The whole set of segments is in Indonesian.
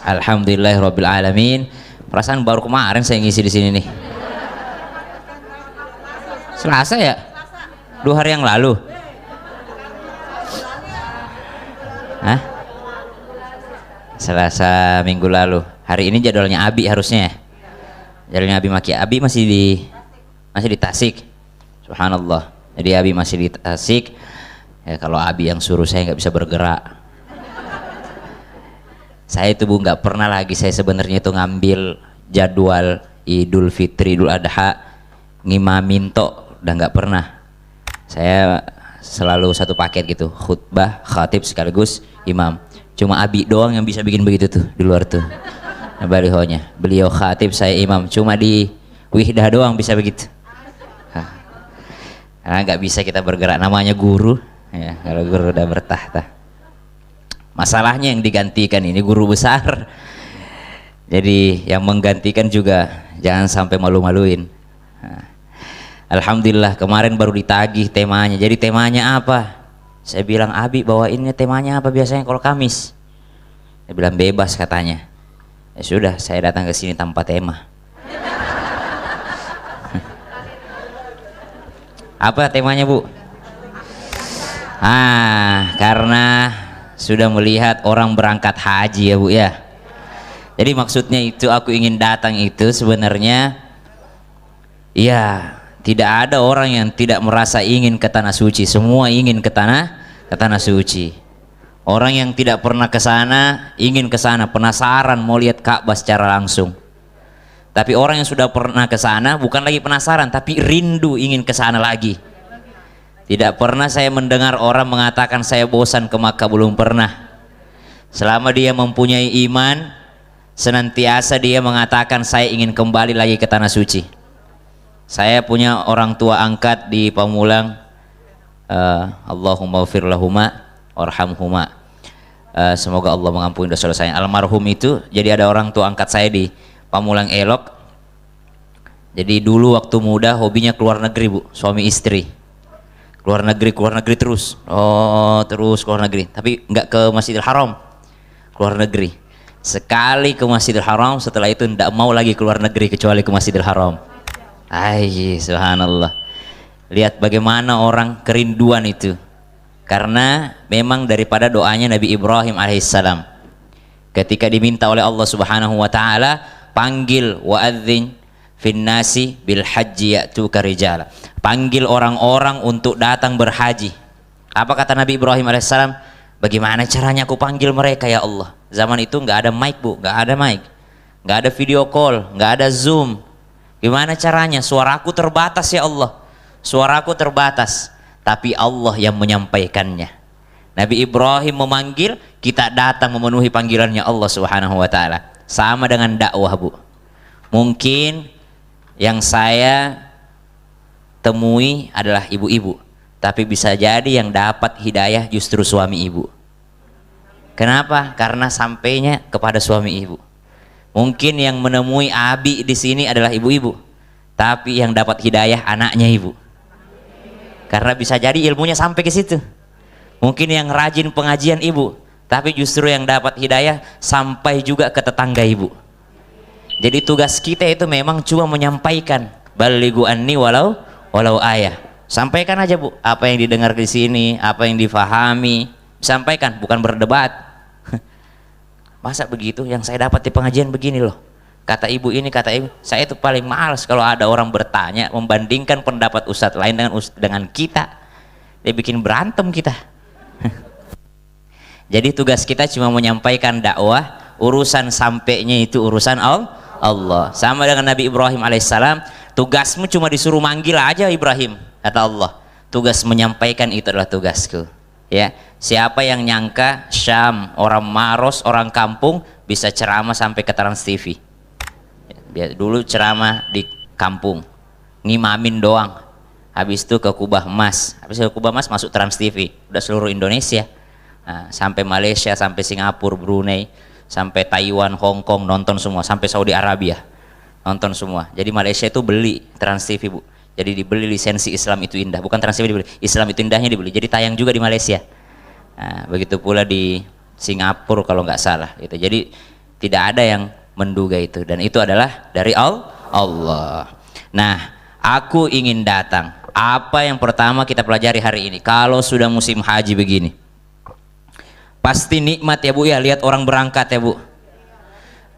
Alhamdulillahirabbil alamin. Perasaan baru kemarin saya ngisi di sini nih. Selasa ya? 2 hari yang lalu. Hah? Selasa minggu lalu. Hari ini jadwalnya Abi harusnya. Jadwalnya Abi Maki. Abi masih di Tasik. Subhanallah. Jadi Abi masih di Tasik. Ya, kalau Abi yang suruh saya nggak bisa bergerak. Saya itu Bu nggak pernah lagi saya sebenarnya itu ngambil jadwal Idul Fitri, Idul Adha, ngimamin tok, udah nggak pernah. Saya selalu satu paket gitu, khutbah, khatib sekaligus imam. Cuma Abi doang yang bisa bikin begitu tuh di luar tuh. Balihonya, beliau khatib, saya imam. Cuma di wihdah doang bisa begitu. Karena nggak bisa kita bergerak, namanya guru. Ya, kalau guru udah bertahta. Masalahnya yang digantikan ini guru besar. Jadi yang menggantikan juga jangan sampai malu-maluin. Alhamdulillah kemarin baru ditagih temanya. Jadi temanya apa? Saya bilang Abi bawainnya temanya apa biasanya kalau Kamis? Dia bilang bebas katanya. Ya sudah, saya datang ke sini tanpa tema. Apa temanya Bu? Karena sudah melihat orang berangkat haji ya Bu ya. Jadi maksudnya itu aku ingin datang itu sebenarnya ya tidak ada orang yang tidak merasa ingin ke tanah suci. Semua ingin ke tanah suci. Orang yang tidak pernah ke sana ingin ke sana, penasaran mau lihat Ka'bah secara langsung. Tapi orang yang sudah pernah ke sana bukan lagi penasaran tapi rindu ingin ke sana lagi. Tidak pernah saya mendengar orang mengatakan saya bosan ke Makkah, belum pernah. Selama dia mempunyai iman, senantiasa dia mengatakan saya ingin kembali lagi ke tanah suci. Saya punya orang tua angkat di Pamulang, Allahumma ufir lahuma warhamhuma. Semoga Allah mengampuni dosa-dosa saya. Almarhum itu, jadi ada orang tua angkat saya di Pamulang Elok. Jadi dulu waktu muda hobinya keluar negeri Bu, suami istri. Keluar negeri terus. Terus keluar negeri. Tapi nggak ke Masjidil Haram. Keluar negeri. Sekali ke Masjidil Haram, setelah itu tidak mau lagi keluar negeri kecuali ke Masjidil Haram. Subhanallah. Lihat bagaimana orang kerinduan itu. Karena memang daripada doanya Nabi Ibrahim alaihissalam. Ketika diminta oleh Allah Subhanahu wa taala, panggil wa'adzin finnasi bil haji ya'tuka rijala. Panggil orang-orang untuk datang berhaji. Apa kata Nabi Ibrahim alaihissalam? Bagaimana caranya aku panggil mereka ya Allah? Zaman itu nggak ada mic Bu, nggak ada mic, nggak ada video call, nggak ada zoom. Gimana caranya? Suaraku terbatas ya Allah, suaraku terbatas. Tapi Allah yang menyampaikannya. Nabi Ibrahim memanggil, kita datang memenuhi panggilannya Allah Subhanahu wa taala. Sama dengan dakwah Bu. Mungkin yang saya temui adalah ibu-ibu, tapi bisa jadi yang dapat hidayah justru suami ibu. Kenapa? Karena sampainya kepada suami ibu. Mungkin yang menemui Abi di sini adalah ibu-ibu, tapi yang dapat hidayah anaknya ibu. Karena bisa jadi ilmunya sampai ke situ. Mungkin yang rajin pengajian ibu, tapi justru yang dapat hidayah sampai juga ke tetangga ibu. Jadi tugas kita itu memang cuma menyampaikan, balighu anni walau ayah. Sampaikan aja Bu, apa yang didengar di sini, apa yang difahami, sampaikan, bukan berdebat. Masa begitu? Yang saya dapat di pengajian begini loh. Kata ibu ini, kata ibu, saya itu paling males kalau ada orang bertanya membandingkan pendapat ustadz lain dengan kita. Dia bikin berantem kita. Jadi tugas kita cuma menyampaikan dakwah, urusan sampainya itu urusan Allah. Sama dengan Nabi Ibrahim alaihissalam, tugasmu cuma disuruh manggil aja Ibrahim, kata Allah. Tugas menyampaikan itu adalah tugasku. Ya, siapa yang nyangka Syam, orang Maros, orang kampung bisa ceramah sampai ke Trans TV? Ya, dulu ceramah di kampung, ngimamin doang. Habis itu ke Kubah Emas, habis ke Kubah Emas masuk Trans TV, udah seluruh Indonesia. Nah, sampai Malaysia, sampai Singapura, Brunei, sampai Taiwan, Hong Kong nonton semua, sampai Saudi Arabia nonton semua. Jadi Malaysia itu beli Trans TV Bu. Jadi dibeli lisensi Islam itu indah, bukan Trans TV dibeli, Islam itu indahnya dibeli. Jadi tayang juga di Malaysia. Nah, begitu pula di Singapura kalau nggak salah. Gitu. Jadi Tidak ada yang menduga itu, dan itu adalah dari Allah. Nah, aku ingin datang. Apa yang pertama kita pelajari hari ini? Kalau sudah musim haji begini, pasti nikmat ya Bu ya, lihat orang berangkat ya Bu.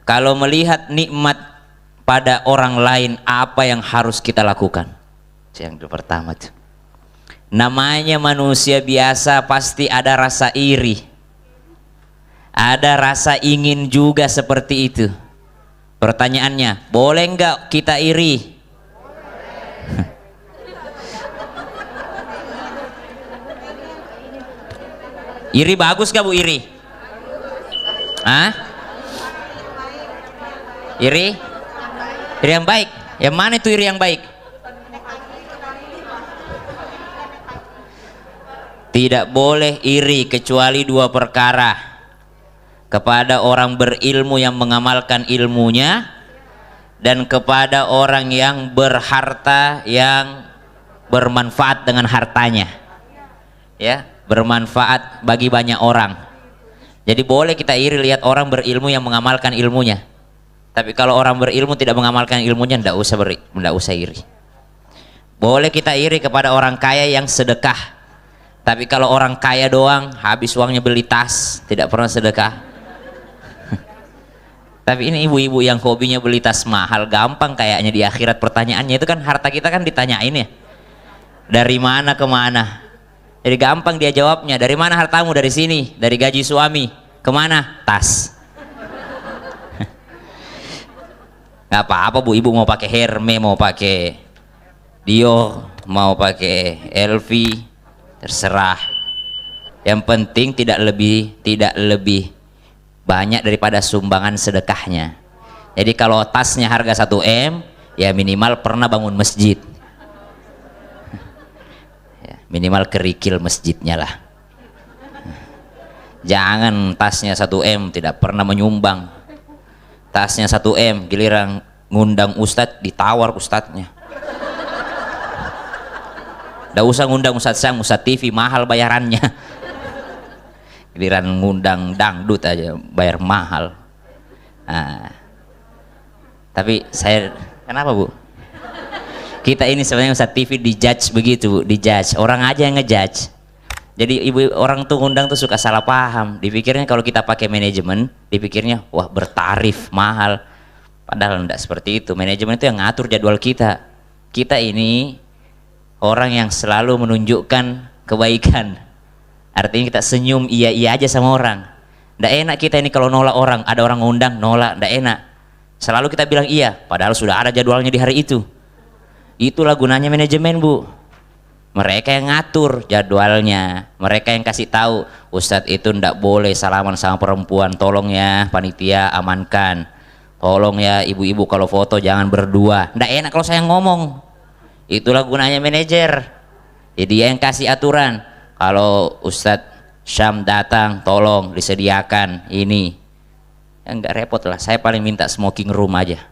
Kalau melihat nikmat pada orang lain, apa yang harus kita lakukan? Yang pertama tuh, namanya manusia biasa pasti ada rasa iri, ada rasa ingin juga seperti itu. Pertanyaannya, boleh nggak kita iri? Iri bagus gak Bu, iri? Hah? Iri? Iri yang baik? Yang mana itu iri yang baik? Tidak boleh iri kecuali dua perkara. Kepada orang berilmu yang mengamalkan ilmunya, dan kepada orang yang berharta yang bermanfaat dengan hartanya. Ya, bermanfaat bagi banyak orang. Jadi boleh kita iri lihat orang berilmu yang mengamalkan ilmunya. Tapi kalau orang berilmu tidak mengamalkan ilmunya, tidak usah iri. Boleh kita iri kepada orang kaya yang sedekah. Tapi kalau orang kaya doang habis uangnya beli tas, tidak pernah sedekah. Tapi ini ibu-ibu yang hobinya beli tas mahal, gampang kayaknya di akhirat pertanyaannya itu kan, harta kita kan ditanyain ya, dari mana ke mana. Jadi gampang dia jawabnya, dari mana hartamu? Dari sini, dari gaji suami. Kemana? Tas. Gak apa-apa Bu, ibu mau pakai Hermes, mau pakai Dior, mau pakai LV, terserah. Yang penting tidak lebih banyak daripada sumbangan sedekahnya. Jadi kalau tasnya harga 1 M, ya minimal pernah bangun masjid. Minimal kerikil masjidnya lah. Jangan tasnya 1 M tidak pernah menyumbang. Tasnya 1 M giliran ngundang ustadz ditawar ustadznya. Nggak usah ngundang Ustadz Sang, Ustadz TV mahal bayarannya. Giliran ngundang dangdut aja bayar mahal. Nah, tapi saya kenapa Bu? Kita ini sebenarnya Ustadz TV dijudge begitu, dijudge. Orang aja yang ngejudge. Jadi ibu orang tuh ngundang tuh suka salah paham. Dipikirnya kalau kita pakai manajemen, dipikirnya wah bertarif mahal. Padahal enggak seperti itu. Manajemen itu yang ngatur jadwal kita. Kita ini orang yang selalu menunjukkan kebaikan. Artinya kita senyum iya aja sama orang. Nggak enak kita ini kalau nolak orang. Ada orang ngundang nolak, nggak enak. Selalu kita bilang iya, padahal sudah ada jadwalnya di hari itu. Itulah gunanya manajemen Bu. Mereka yang ngatur jadwalnya, mereka yang kasih tahu Ustadz itu ndak boleh salaman sama perempuan, tolong ya panitia amankan, tolong ya ibu-ibu kalau foto jangan berdua. Ndak enak kalau saya ngomong. Itulah gunanya manajer. Jadi dia yang kasih aturan. Kalau Ustadz Syam datang, tolong disediakan ini. Ya nggak repot lah. Saya paling minta smoking room aja.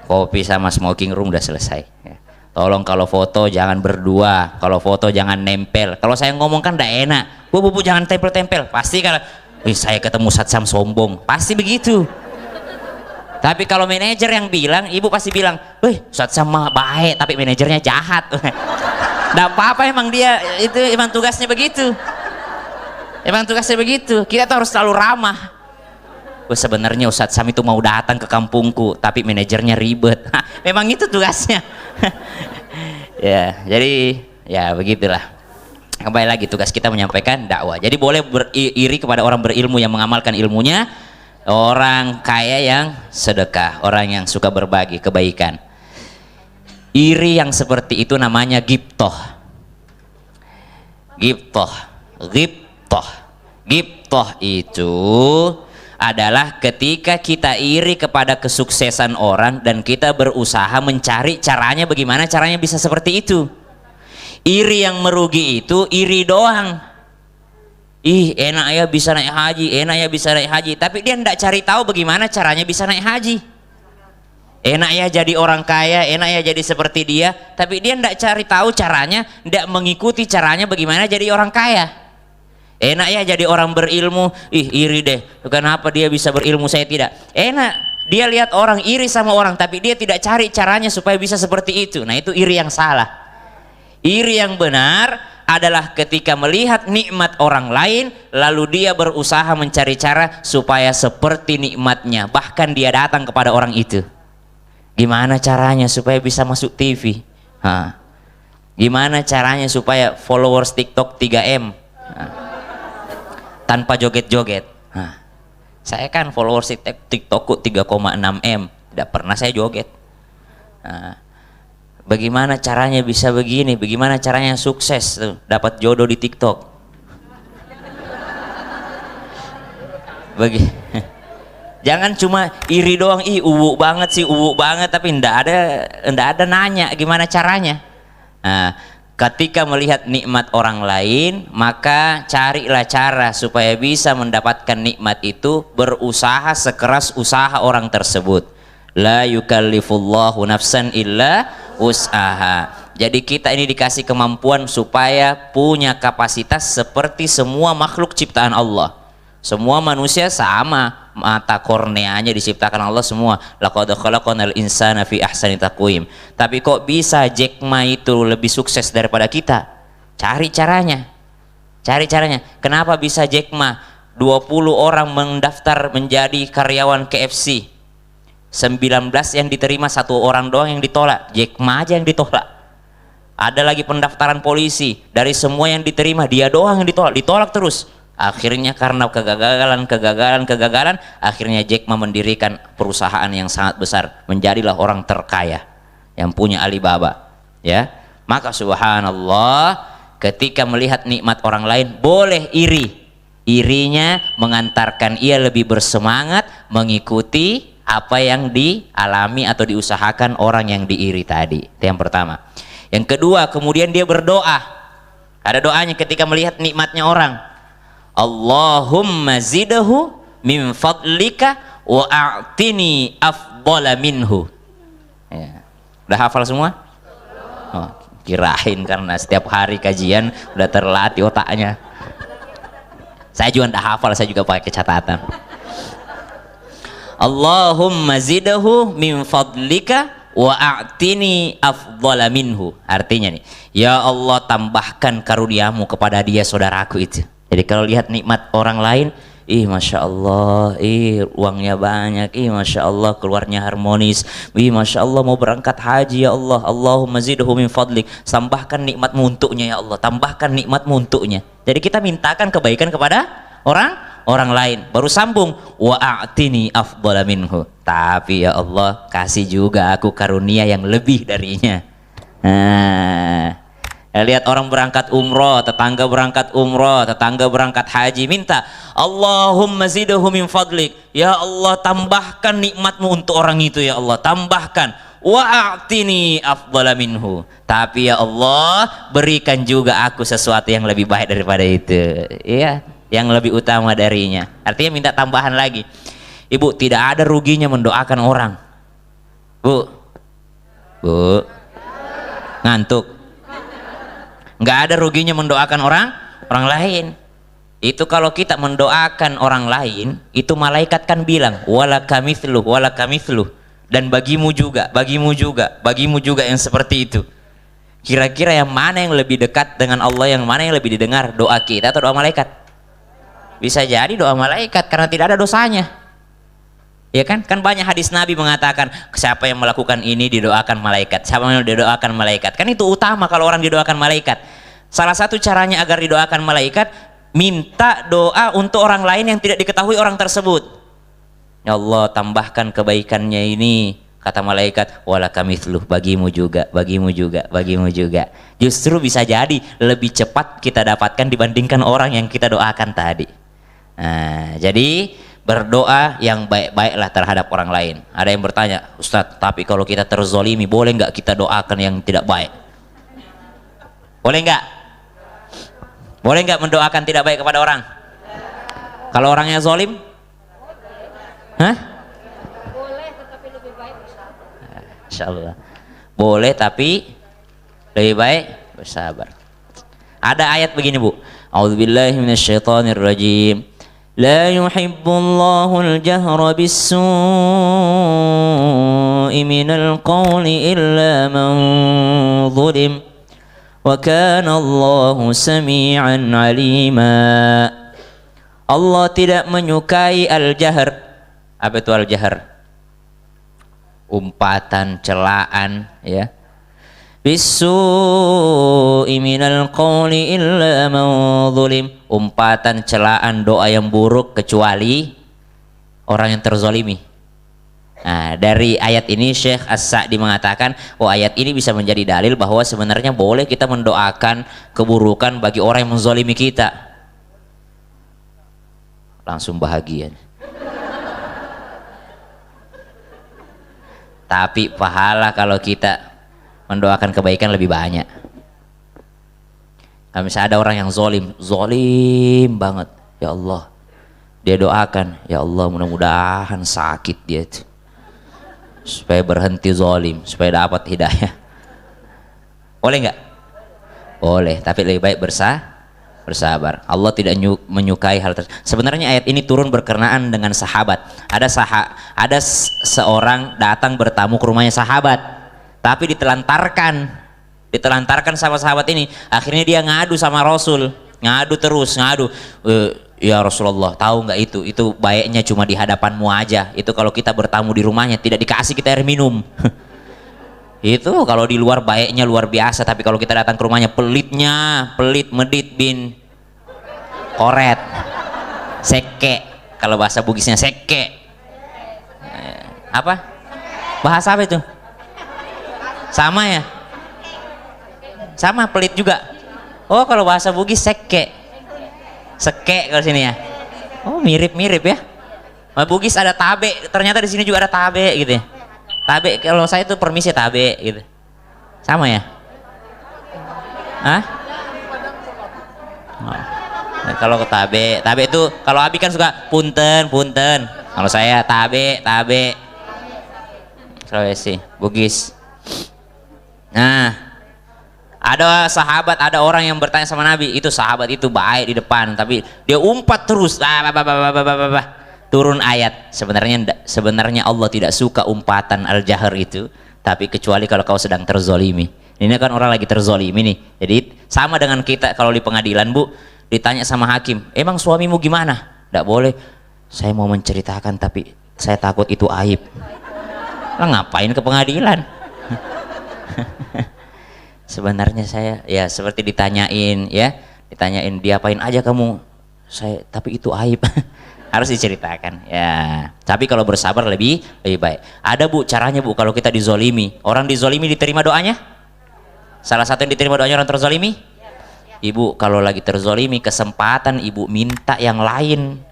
Kopi sama smoking room udah selesai. Ya. Tolong kalau foto jangan berdua, kalau foto jangan nempel. Kalau saya ngomong kan nggak enak. Bu jangan tempel-tempel. Pasti kalau saya ketemu Ustadz Syam sombong, pasti begitu. Tapi kalau manajer yang bilang, ibu pasti bilang, wih Ustadz Syam mah baik, tapi manajernya jahat. Nggak apa-apa, emang dia itu emang tugasnya begitu. Emang tugasnya begitu. Kita tuh harus selalu ramah. Sebenarnya Ustadz Syam itu mau datang ke kampungku, tapi manajernya ribet. Memang itu tugasnya. Ya, jadi ya begitulah. Kembali lagi tugas kita menyampaikan dakwah. Jadi boleh iri kepada orang berilmu yang mengamalkan ilmunya, orang kaya yang sedekah, orang yang suka berbagi kebaikan. Iri yang seperti itu namanya ghibthah. Ghibthah itu adalah ketika kita iri kepada kesuksesan orang dan kita berusaha mencari caranya bagaimana caranya bisa seperti itu. Iri yang merugi itu iri doang. Ih enak ya bisa naik haji, enak ya bisa naik haji, tapi dia tidak cari tahu bagaimana caranya bisa naik haji. Enak ya jadi orang kaya, enak ya jadi seperti dia, tapi dia tidak cari tahu caranya, tidak mengikuti caranya bagaimana jadi orang kaya. Enak ya jadi orang berilmu, ih iri deh, kenapa dia bisa berilmu saya tidak. Enak, dia lihat orang iri sama orang tapi dia tidak cari caranya supaya bisa seperti itu. Nah itu iri yang salah. Iri yang benar adalah ketika melihat nikmat orang lain lalu dia berusaha mencari cara supaya seperti nikmatnya, bahkan dia datang kepada orang itu. Gimana caranya supaya bisa masuk TV? Gimana caranya supaya followers TikTok 3M? Tanpa joget-joget. Saya kan followers TikTokku 3,6 M, tidak pernah saya joget. Bagaimana caranya bisa begini? Bagaimana caranya sukses tuh, dapat jodoh di TikTok? Jangan cuma iri doang, ih uwu banget sih, uwu banget, tapi ndak ada nanya gimana caranya. Ketika melihat nikmat orang lain, maka carilah cara supaya bisa mendapatkan nikmat itu, berusaha sekeras usaha orang tersebut. La yukallifullahu nafsan illa wus'aha. Jadi kita ini dikasih kemampuan supaya punya kapasitas seperti semua makhluk ciptaan Allah. Semua manusia sama, mata korneanya diciptakan Allah semua. Laqad khalaqnal insana fi ahsani taqwim. Tapi kok bisa Jack Ma itu lebih sukses daripada kita? Cari caranya. Cari caranya. Kenapa bisa Jack Ma 20 orang mendaftar menjadi karyawan KFC? 19 yang diterima, 1 orang doang yang ditolak. Jack Ma aja yang ditolak. Ada lagi pendaftaran polisi, dari semua yang diterima dia doang yang ditolak terus. Akhirnya karena kegagalan, akhirnya Jack Ma mendirikan perusahaan yang sangat besar, menjadilah orang terkaya yang punya Alibaba. Ya, maka subhanallah, ketika melihat nikmat orang lain boleh iri. Irinya mengantarkan ia lebih bersemangat mengikuti apa yang dialami atau diusahakan orang yang diiri tadi. Itu yang pertama. Yang kedua, kemudian dia berdoa. Ada doanya ketika melihat nikmatnya orang. Allahumma zidhu min fadlika wa a'tini afdala minhu. Ya. Udah hafal semua? Oh, kirain karena setiap hari kajian udah terlatih otaknya. Saya juga udah hafal, saya juga pakai catatan. Allahumma zidhu min fadlika wa a'tini afdala minhu. Artinya nih, ya Allah tambahkan karuniamu kepada dia saudaraku itu. Jadi kalau lihat nikmat orang lain, ih masya Allah, ih uangnya banyak, ih masya Allah keluarnya harmonis, ih masya Allah mau berangkat haji ya Allah, Allahumma zidhu min fadlik, tambahkan nikmatmu untuknya ya Allah, tambahkan nikmatmu untuknya. Jadi kita mintakan kebaikan kepada orang lain, baru sambung wa a'tini afdala minhu, tapi ya Allah kasih juga aku karunia yang lebih darinya. Lihat orang berangkat umroh, tetangga berangkat umroh, tetangga berangkat haji, minta Allahumma zidhu min fadlik, ya Allah tambahkan nikmatmu untuk orang itu ya Allah, tambahkan wa a'tini afdala minhu, tapi ya Allah berikan juga aku sesuatu yang lebih baik daripada itu, ya, yang lebih utama darinya. Artinya minta tambahan lagi. Ibu, tidak ada ruginya mendoakan orang. Bu ngantuk? Nggak ada ruginya mendoakan orang lain. Itu kalau kita mendoakan orang lain, itu malaikat kan bilang wala kamithluh, dan bagimu juga yang seperti itu. Kira-kira yang mana yang lebih dekat dengan Allah, yang mana yang lebih didengar, doa kita atau doa malaikat? Bisa jadi doa malaikat karena tidak ada dosanya. Ya kan? Kan banyak hadis Nabi mengatakan siapa yang melakukan ini didoakan malaikat, siapa yang didoakan malaikat. Kan itu utama kalau orang didoakan malaikat. Salah satu caranya agar didoakan malaikat, minta doa untuk orang lain yang tidak diketahui orang tersebut. Ya Allah tambahkan kebaikannya ini, kata malaikat, wala kamithluh, bagimu juga. Justru bisa jadi lebih cepat kita dapatkan dibandingkan orang yang kita doakan tadi. Nah, jadi berdoa yang baik-baiklah terhadap orang lain. Ada yang bertanya, Ustadz, tapi kalau kita terzolimi boleh nggak kita doakan yang tidak baik? Boleh nggak? Boleh nggak mendoakan tidak baik kepada orang? Kalau orangnya zolim? Hah? Boleh, tetapi lebih baik bersabar. Insya Allah. Boleh tapi lebih baik bersabar. Ada ayat begini Bu, A'udzubillahi minasyaitonir rajim. La yuhibbullahu al-jahra bis-su'i minal qawli illa man zulim. Wa kana Allahu sami'an 'alima. Allah tidak menyukai al-jahr. Apa itu al-jahr? Umpatan, celaan, ya. Bisu'i minal qawli illa man zulim. Umpatan, celaan, doa yang buruk kecuali orang yang terzolimi. Nah, dari ayat ini Syekh As-Sa'di mengatakan, oh ayat ini bisa menjadi dalil bahwa sebenarnya boleh kita mendoakan keburukan bagi orang yang menzolimi kita. Langsung bahagia. Tapi pahala kalau kita mendoakan kebaikan lebih banyak. Kalau misalnya ada orang yang zolim banget, ya Allah, dia doakan, ya Allah mudah-mudahan sakit dia itu, supaya berhenti zolim, supaya dapat hidayah. Boleh nggak? Boleh, tapi lebih baik bersabar. Allah tidak menyukai hal tersebut. Sebenarnya ayat ini turun berkenaan dengan sahabat. Ada seorang datang bertamu ke rumahnya sahabat, tapi ditelantarkan sama sahabat ini. Akhirnya dia ngadu sama Rasul, ngadu. Ya Rasulullah, tahu nggak itu baiknya cuma di hadapanmu aja. Itu kalau kita bertamu di rumahnya tidak dikasih kita air minum. Itu kalau di luar baiknya luar biasa, tapi kalau kita datang ke rumahnya pelit medit bin koret, seke, kalau bahasa Bugisnya seke. Apa bahasa apa itu? Sama ya? Sama, pelit juga. Oh, kalau bahasa Bugis seke kalau sini ya. Oh, mirip ya. Bugis ada tabe, ternyata di sini juga ada tabe gitu ya. Tabe, kalau saya tuh permisi tabe gitu. Sama ya? Hah? Oh. Nah, kalau ke tabe itu kalau Abi kan suka punten. Kalau saya tabe. Sulawesi, Bugis. Nah, ada sahabat, ada orang yang bertanya sama Nabi, itu sahabat itu baik di depan, tapi dia umpat terus. Turun ayat. Sebenarnya Allah tidak suka umpatan al-jahr itu, tapi kecuali kalau kau sedang terzolimi. Ini kan orang lagi terzolimi nih. Jadi sama dengan kita kalau di pengadilan, Bu, ditanya sama hakim, emang suamimu gimana? Tidak boleh. Saya mau menceritakan tapi saya takut itu aib. Lah ngapain ke pengadilan? Sebenarnya saya ya seperti ditanyain diapain aja kamu, saya tapi itu aib. Harus diceritakan ya. Tapi kalau bersabar lebih baik. Ada Bu caranya Bu, kalau kita dizolimi, orang dizolimi diterima doanya. Salah satu yang diterima doanya orang terzolimi, Ibu kalau lagi terzolimi kesempatan Ibu minta yang lain,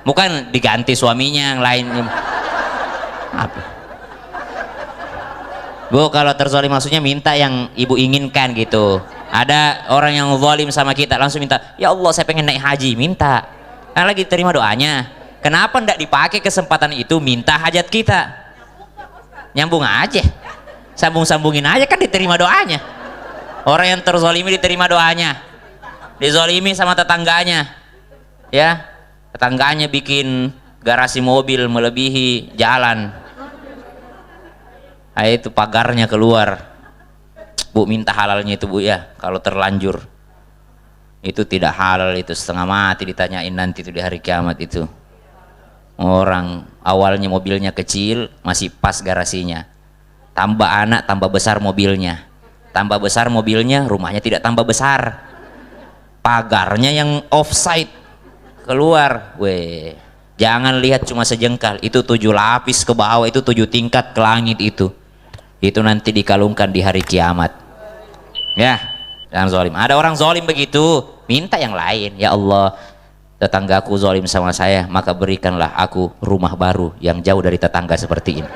bukan diganti suaminya yang lain. Apa? Bu, kalau terzolim maksudnya minta yang Ibu inginkan gitu. Ada orang yang zalim sama kita, langsung minta, ya Allah saya pengen naik haji, minta. Kan lagi terima doanya. Kenapa ndak dipakai kesempatan itu minta hajat kita? Nyambung aja, sambungin aja, kan diterima doanya. Orang yang terzolimi diterima doanya. Dizolimi sama tetangganya, ya, tetangganya bikin garasi mobil melebihi jalan. Itu pagarnya keluar. Bu, minta halalnya itu Bu ya, kalau terlanjur itu tidak halal, itu setengah mati ditanyain nanti itu di hari kiamat. Itu orang awalnya mobilnya kecil masih pas garasinya, tambah anak tambah besar mobilnya, rumahnya tidak tambah besar, pagarnya yang offside keluar. Weh, jangan lihat cuma sejengkal, itu 7 lapis ke bawah, itu 7 tingkat ke langit. Itu nanti dikalungkan di hari kiamat. Ya, jangan zolim. Ada orang zolim begitu, minta yang lain. Ya Allah, tetanggaku zolim sama saya, maka berikanlah aku rumah baru yang jauh dari tetangga seperti ini.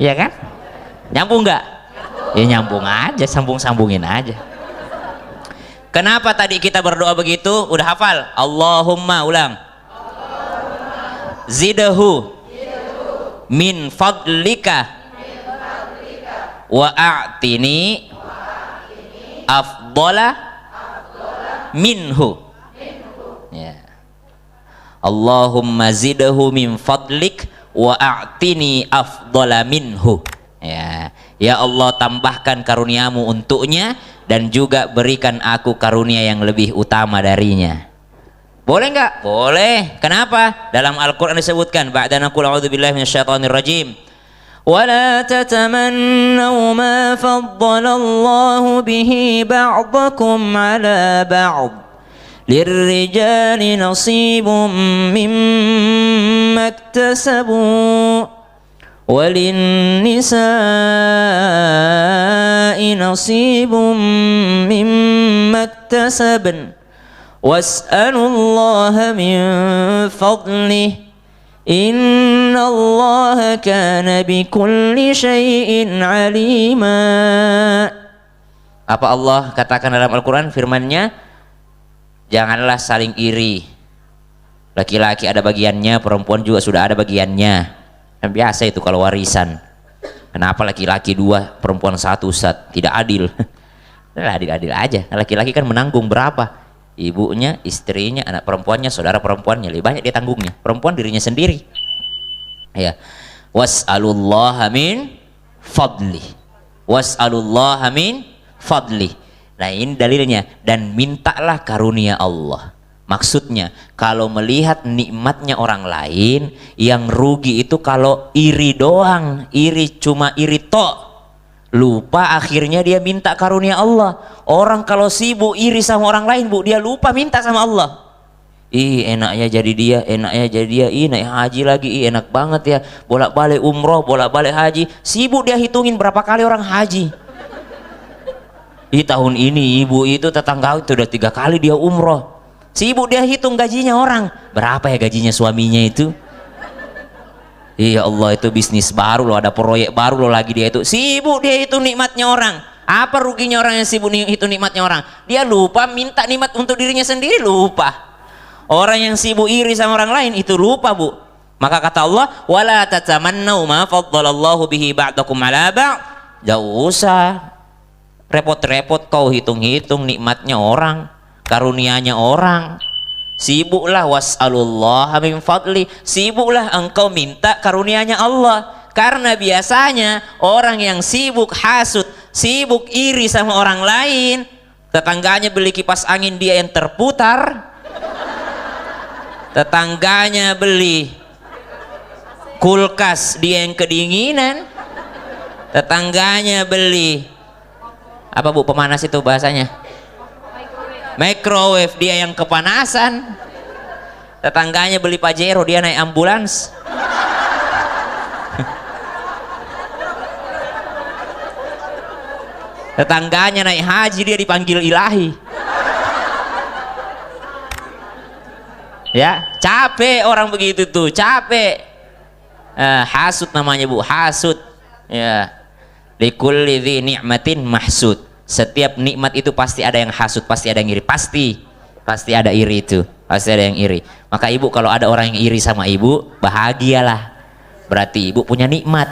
Ya kan? Nyambung nggak? Ya nyambung aja, sambungin aja. Kenapa tadi kita berdoa begitu? Udah hafal? Allahumma, ulang. Zidahu min fadlika wa a'tini afdala minhu. Ya. Allahumma zidhu min fadlik wa a'tini afdala minhu. Ya. Ya Allah, tambahkan karuniamu untuknya dan juga berikan aku karunia yang lebih utama darinya. Boleh nggak? Boleh. Kenapa? Dalam Al-Quran disebutkan, ba'da naqul a'udzubillahi minasyaitonir rajim. ولا تتمنوا ما فضل الله به بعضكم على بعض للرجال نصيب مما اكتسبوا وللنساء نصيب مما اكتسبن واسألوا الله من فضله Inna Allah kana bikulli syai'in alima. Apa Allah katakan dalam Al-Quran firman-Nya? Janganlah saling iri. Laki-laki ada bagiannya, perempuan juga sudah ada bagiannya. Dan biasa itu kalau warisan. Kenapa laki-laki 2, perempuan 1, Ustaz? Tidak adil. Adil-adil aja. Laki-laki kan menanggung berapa? Ibunya, istrinya, anak perempuannya, saudara perempuannya, lebih banyak dia tanggungnya. Perempuan dirinya sendiri. Ya. Was'alullaha min fadli. Was'alullaha min fadli. Nah, ini dalilnya. Dan mintalah karunia Allah. Maksudnya, kalau melihat nikmatnya orang lain, yang rugi itu kalau iri doang. Iri, cuma iri tok. Lupa akhirnya dia minta karunia Allah. Orang kalau sibuk iri sama orang lain, Bu, dia lupa minta sama Allah. Ih, enaknya jadi dia, enaknya jadi dia. Ih, naik haji lagi, ih enak banget ya. Bolak-balik umroh, bolak-balik haji. Sibuk dia hitungin berapa kali orang haji. Ih, tahun ini ibu itu tetangga itu udah 3 kali dia umroh. Sibuk dia hitung gajinya orang. Berapa ya gajinya suaminya itu? Iya Allah, itu bisnis baru loh, ada proyek baru loh lagi dia itu. Sibuk dia itu nikmatnya orang. Apa ruginya orang yang sibuk itu nikmatnya orang? Dia lupa minta nikmat untuk dirinya sendiri, lupa. Orang yang sibuk iri sama orang lain itu lupa, Bu. Maka kata Allah, wala tatamannau ma faddalallahu bihi ba'dakum ala ba'd. Jauh usah repot-repot kau hitung-hitung nikmatnya orang, karunianya orang. Sibuklah was'alullaha min fadli, sibuklah engkau minta karunianya Allah. Karena biasanya orang yang sibuk hasud, sibuk iri sama orang lain, tetangganya beli kipas angin dia yang terputar, tetangganya beli kulkas dia yang kedinginan, tetangganya beli apa Bu pemanas itu bahasanya? Microwave dia yang kepanasan, tetangganya beli Pajero dia naik ambulans. Tetangganya naik haji dia dipanggil ilahi. Ya, capek orang begitu tuh, capek. Hasud namanya Bu, hasud. Ya, likulli dzi ni'matin mahsud. Setiap nikmat itu pasti ada yang hasud, pasti ada yang iri, pasti ada iri itu, pasti ada yang iri. Maka ibu kalau ada orang yang iri sama ibu, bahagialah, berarti ibu punya nikmat.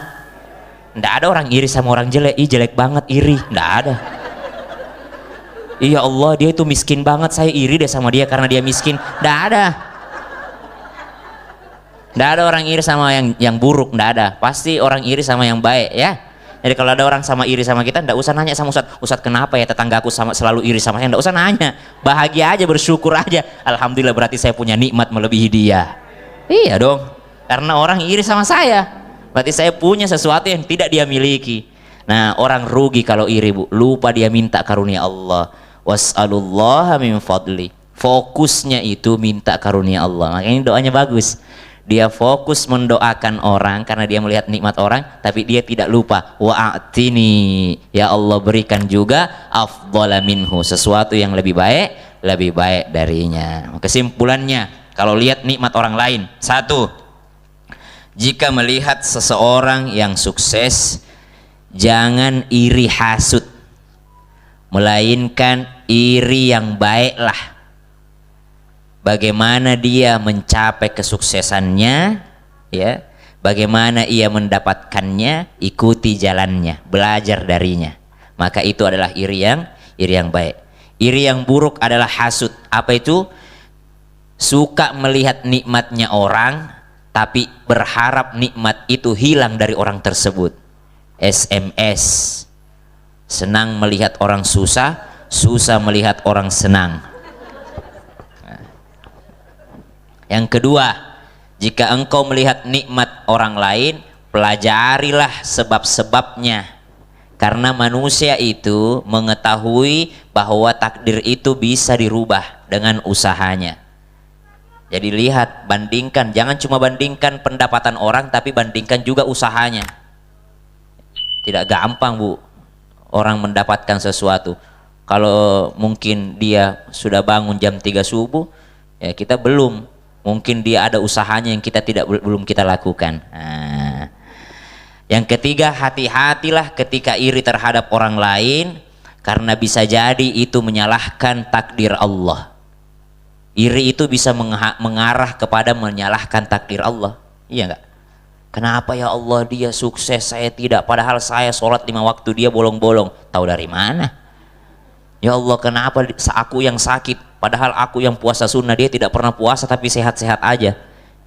Nggak ada orang iri sama orang jelek, ih jelek banget iri, nggak ada. Iya Allah, dia itu miskin banget, saya iri deh sama dia karena dia miskin, nggak ada. Nggak ada orang iri sama yang buruk, nggak ada. Pasti orang iri sama yang baik, ya. Jadi kalau ada orang sama iri sama kita, nggak usah nanya sama Ustadz kenapa ya tetanggaku selalu iri sama saya, nggak usah nanya, bahagia aja, bersyukur aja, alhamdulillah berarti saya punya nikmat melebihi dia. Iya dong, karena orang iri sama saya, berarti saya punya sesuatu yang tidak dia miliki. Nah, orang rugi kalau iri, Bu, lupa dia minta karunia Allah. Was'alullaha min fadli, fokusnya itu minta karunia Allah. Makanya doanya bagus. Dia fokus mendoakan orang karena dia melihat nikmat orang, tapi dia tidak lupa wa'atini, ya Allah berikan juga afdhala minhu, sesuatu yang lebih baik darinya. Kesimpulannya, kalau lihat nikmat orang lain, satu, jika melihat seseorang yang sukses, jangan iri hasud, melainkan iri yang baiklah. Bagaimana dia mencapai kesuksesannya, ya, Bagaimana ia mendapatkannya? Ikuti jalannya, belajar darinya. Maka itu adalah iri yang baik. Iri yang buruk adalah hasud. Apa itu? Suka melihat nikmatnya orang, tapi berharap nikmat itu hilang dari orang tersebut. SMS. Senang melihat orang susah, susah melihat orang senang. Yang kedua, jika engkau melihat nikmat orang lain, pelajarilah sebab-sebabnya. Karena manusia itu mengetahui bahwa takdir itu bisa dirubah dengan usahanya. Jadi lihat, bandingkan, jangan cuma bandingkan pendapatan orang, tapi bandingkan juga usahanya. Tidak gampang, Bu, orang mendapatkan sesuatu. Kalau mungkin dia sudah bangun jam 3 subuh, ya kita belum. Mungkin dia ada usahanya yang kita belum kita lakukan. Nah, yang ketiga, hati-hatilah ketika iri terhadap orang lain, karena bisa jadi itu menyalahkan takdir Allah. Iri itu bisa mengarah kepada menyalahkan takdir Allah. Iya enggak? Kenapa ya Allah dia sukses, saya tidak, padahal saya sholat 5 waktu, dia bolong-bolong. Tahu dari mana? Ya Allah, kenapa aku yang sakit, padahal aku yang puasa sunnah, dia tidak pernah puasa tapi sehat-sehat aja.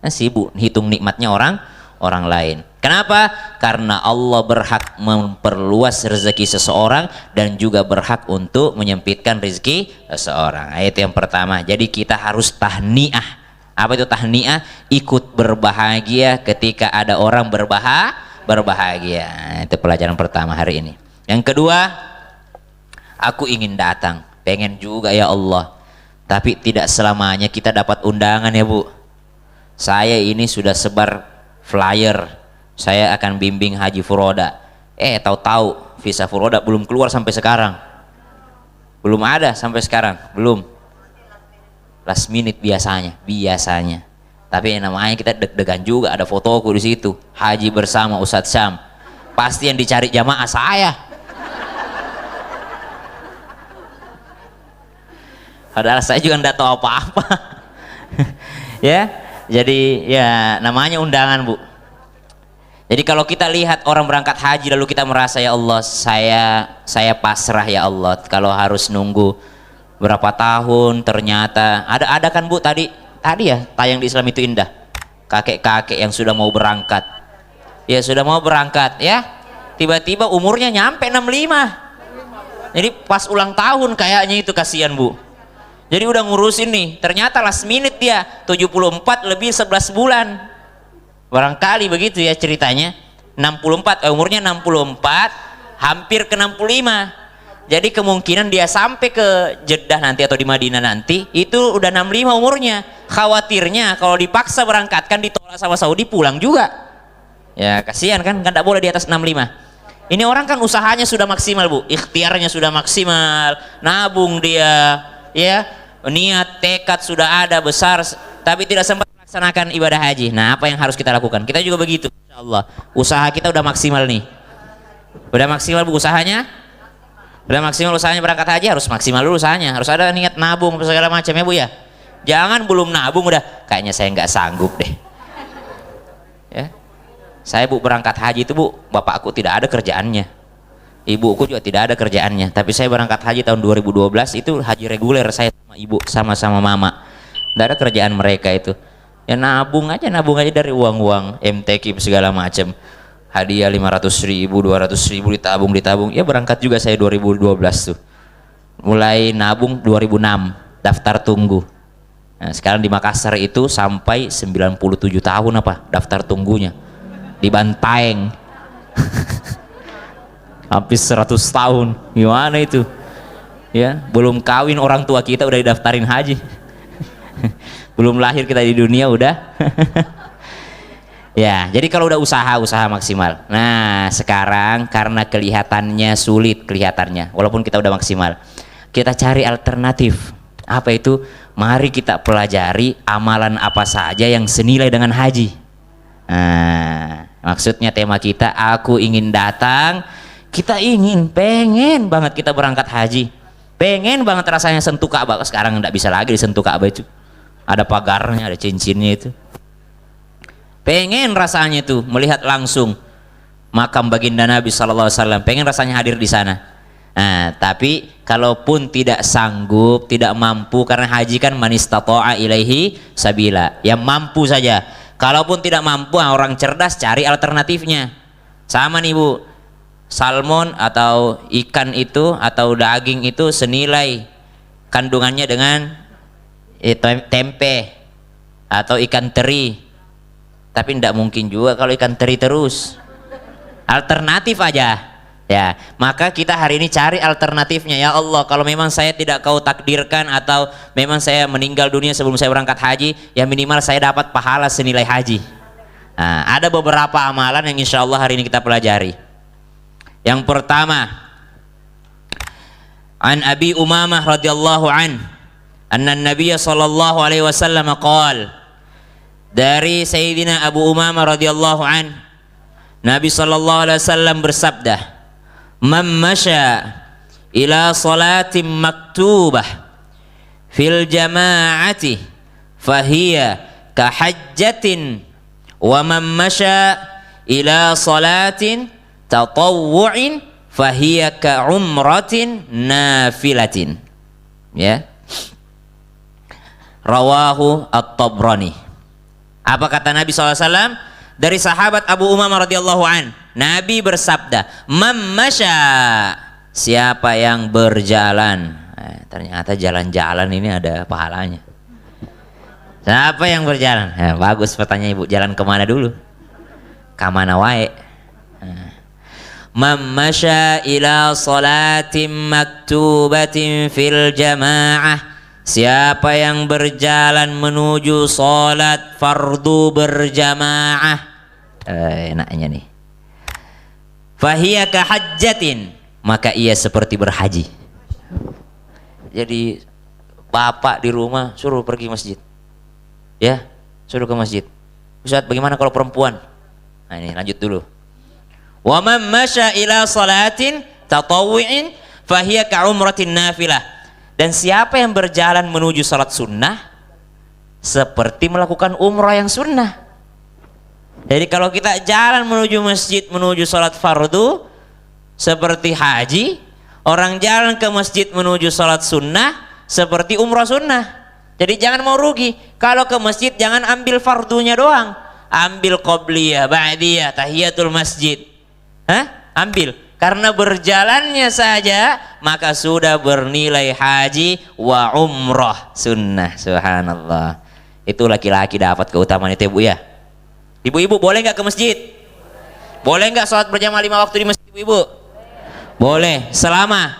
Nah, sibuk hitung nikmatnya orang lain. Kenapa? Karena Allah berhak memperluas rezeki seseorang dan juga berhak untuk menyempitkan rezeki seseorang. Itu yang pertama. Jadi kita harus tahniah. Apa itu tahniah? Ikut berbahagia ketika ada orang berbahagia. Itu pelajaran pertama hari ini. Yang kedua, aku ingin datang, pengen juga ya Allah, tapi tidak selamanya kita dapat undangan ya Bu. Saya ini sudah sebar flyer, saya akan bimbing haji furoda. Tahu-tahu visa furoda belum keluar sampai sekarang. Belum ada sampai sekarang, belum. Last minute biasanya. Tapi namanya kita deg-degan juga, ada fotoku di situ. Haji bersama Ustadz Syam. Pasti yang dicari jamaah saya. Padahal saya juga enggak tahu apa-apa. Ya, jadi ya namanya undangan Bu. Jadi kalau kita lihat orang berangkat haji lalu kita merasa ya Allah, saya pasrah ya Allah. Kalau harus nunggu berapa tahun, ternyata ada kan Bu tadi ya tayang di Islam itu indah. Kakek-kakek yang sudah mau berangkat. Ya sudah mau berangkat ya. Tiba-tiba umurnya nyampe 65. Jadi pas ulang tahun kayaknya itu, kasihan Bu. Jadi udah ngurusin nih, ternyata last minute dia 74 lebih 11 bulan. Barangkali begitu ya ceritanya. 64, umurnya 64, hampir ke 65. Jadi kemungkinan dia sampai ke Jeddah nanti atau di Madinah nanti itu udah 65 umurnya. Khawatirnya kalau dipaksa berangkatkan ditolak sama Saudi, pulang juga. Ya kasihan kan enggak boleh di atas 65. Ini orang kan usahanya sudah maksimal Bu, ikhtiarnya sudah maksimal, nabung dia, ya, niat tekad sudah ada besar, tapi tidak sempat melaksanakan ibadah haji. Nah, apa yang harus kita lakukan? Kita juga begitu, insyaallah. Usaha kita udah maksimal nih, udah maksimal Bu usahanya, udah maksimal usahanya berangkat haji, harus maksimal dulu usahanya, harus ada niat nabung segala macam ya Bu ya. Jangan belum nabung udah kayaknya saya nggak sanggup deh. Ya, saya Bu berangkat haji itu Bu, bapakku tidak ada kerjaannya, ibuku juga tidak ada kerjaannya, tapi saya berangkat haji tahun 2012 itu haji reguler, saya sama ibu sama mama, tidak ada kerjaan mereka itu. Ya nabung aja dari uang MTQ segala macam, hadiah 500.000 200.000 ditabung, ya berangkat juga saya 2012 tuh, mulai nabung 2006 daftar tunggu. Nah, sekarang di Makassar itu sampai 97 tahun apa daftar tunggunya, di Bantaeng. Hampir 100 tahun, gimana itu ya, belum kawin orang tua kita udah didaftarin haji. Belum lahir kita di dunia udah. Ya jadi kalau udah usaha maksimal. Nah sekarang karena kelihatannya sulit, walaupun kita udah maksimal, kita cari alternatif. Apa itu? Mari kita pelajari amalan apa saja yang senilai dengan haji. Nah maksudnya tema kita, aku ingin datang. Kita pengen banget kita berangkat haji, pengen banget rasanya sentuh Ka'bah. Sekarang nggak bisa lagi disentuh Ka'bah, itu ada pagarnya, ada cincinnya itu. pengen rasanya tuh melihat langsung makam baginda Nabi sallallahu alaihi wasallam, pengen rasanya hadir di sana. Nah, tapi kalaupun tidak sanggup, tidak mampu, karena haji kan man istata'a ilaihi sabila, yang mampu saja. Kalaupun tidak mampu, orang cerdas cari alternatifnya. Sama nih Bu, salmon atau ikan itu atau daging itu senilai kandungannya dengan tempe atau ikan teri, tapi tidak mungkin juga kalau ikan teri terus. Alternatif aja ya, maka kita hari ini cari alternatifnya. Ya Allah, kalau memang saya tidak kau takdirkan atau memang saya meninggal dunia sebelum saya berangkat haji, ya minimal saya dapat pahala senilai haji. Nah, ada beberapa amalan yang insya Allah hari ini kita pelajari. Yang pertama, an Abi Umamah radhiyallahu an anna Nabiy sallallahu alaihi wasallam qala, dari Sayyidina Abu Umamah radhiyallahu an, Nabi sallallahu alaihi wasallam bersabda, "Man masya ila salatin maktubah fil jama'ati fahiya kahajjatin wa man masya ila salatin tatawwu'in fahiya ka'umratin nafilatin." Ya. Rawahu At-Tabrani. Apa kata Nabi SAW? Dari sahabat Abu Umamah radhiyallahu an, Nabi bersabda, "Man masya," siapa yang berjalan. Ternyata jalan-jalan ini ada pahalanya. Siapa yang berjalan? Bagus pertanyaan Ibu. Jalan kemana dulu? Kamana wae. Man masya ila salatin maktubatin fil jama'ah, siapa yang berjalan menuju salat fardu berjamaah, enaknya nih, fahiya kahajjatin, maka ia seperti berhaji. Jadi bapak di rumah suruh pergi masjid, ya, suruh ke masjid. Ustaz, bagaimana kalau perempuan? Nah ini lanjut dulu. Wa man masya ila salatin tatawwu'in fahiya ka'umratin nafilah, dan siapa yang berjalan menuju salat sunnah seperti melakukan umrah yang sunnah. Jadi kalau kita jalan menuju masjid menuju salat fardu seperti haji, orang jalan ke masjid menuju salat sunnah seperti umrah sunnah. Jadi jangan mau rugi. Kalau ke masjid jangan ambil fardunya doang, ambil qobliyah, ba'diyah, tahiyatul masjid. Ambil, karena berjalannya saja maka sudah bernilai haji wa umrah sunnah. Subhanallah. Itu laki-laki dapat keutamaan itu, Bu ya. Ibu-ibu boleh nggak ke masjid? Boleh nggak sholat berjamaah 5 waktu di masjid, ibu? Boleh, selama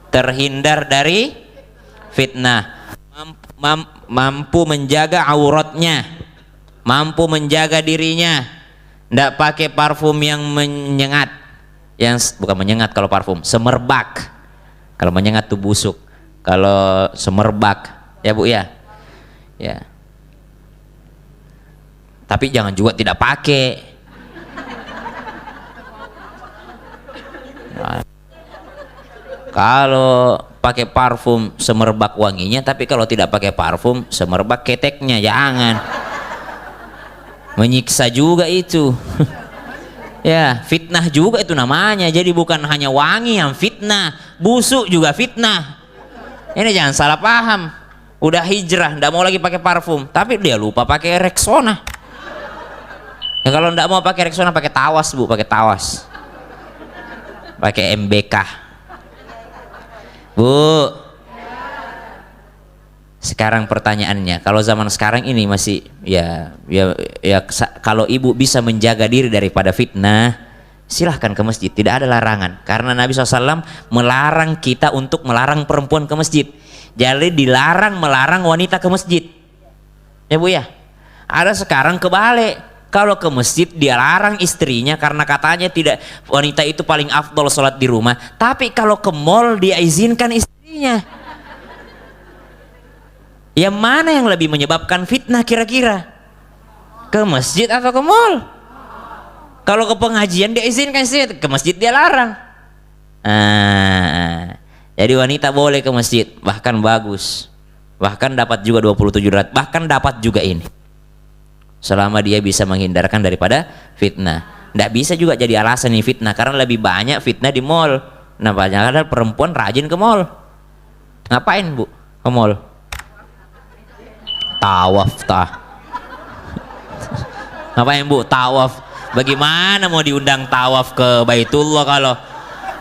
terhindar dari fitnah, mampu menjaga auratnya, mampu menjaga dirinya, tidak pakai parfum yang menyengat, yang bukan menyengat kalau parfum, semerbak. Kalau menyengat tuh busuk, kalau semerbak, ya Bu ya, ya. Tapi jangan juga tidak pakai. Nah, kalau pakai parfum semerbak wanginya, tapi kalau tidak pakai parfum semerbak keteknya, jangan. Menyiksa juga itu. Ya, fitnah juga itu namanya. Jadi bukan hanya wangi yang fitnah, busuk juga fitnah. Ini jangan salah paham. Udah hijrah, ndak mau lagi pakai parfum, tapi dia lupa pakai Rexona. Ya kalau ndak mau pakai Rexona, pakai Tawas, Bu, pakai Tawas. Pakai MBK. Bu. Sekarang pertanyaannya, kalau zaman sekarang ini masih ya kalau ibu bisa menjaga diri daripada fitnah, silahkan ke masjid, tidak ada larangan. Karena Nabi SAW melarang kita untuk melarang perempuan ke masjid. Jadi dilarang melarang wanita ke masjid. Ya Bu ya. Ada sekarang kebalik. Kalau ke masjid dia larang istrinya karena katanya tidak, wanita itu paling afdol sholat di rumah. Tapi kalau ke mall dia izinkan istrinya. Yang mana yang lebih menyebabkan fitnah kira-kira? Ke masjid atau ke mall? Kalau ke pengajian dia izinkan istrinya, ke masjid dia larang. Jadi wanita boleh ke masjid, bahkan bagus. Bahkan dapat juga 27 derajat, bahkan dapat juga ini. selama dia bisa menghindarkan daripada fitnah. Nggak bisa juga jadi alasan nih fitnah, karena lebih banyak fitnah di mall. Nah, banyak perempuan rajin ke mall. Ngapain Bu ke mall? Tawaf tah. Ngapain Bu? Tawaf. Bagaimana mau diundang tawaf ke Baitullah kalau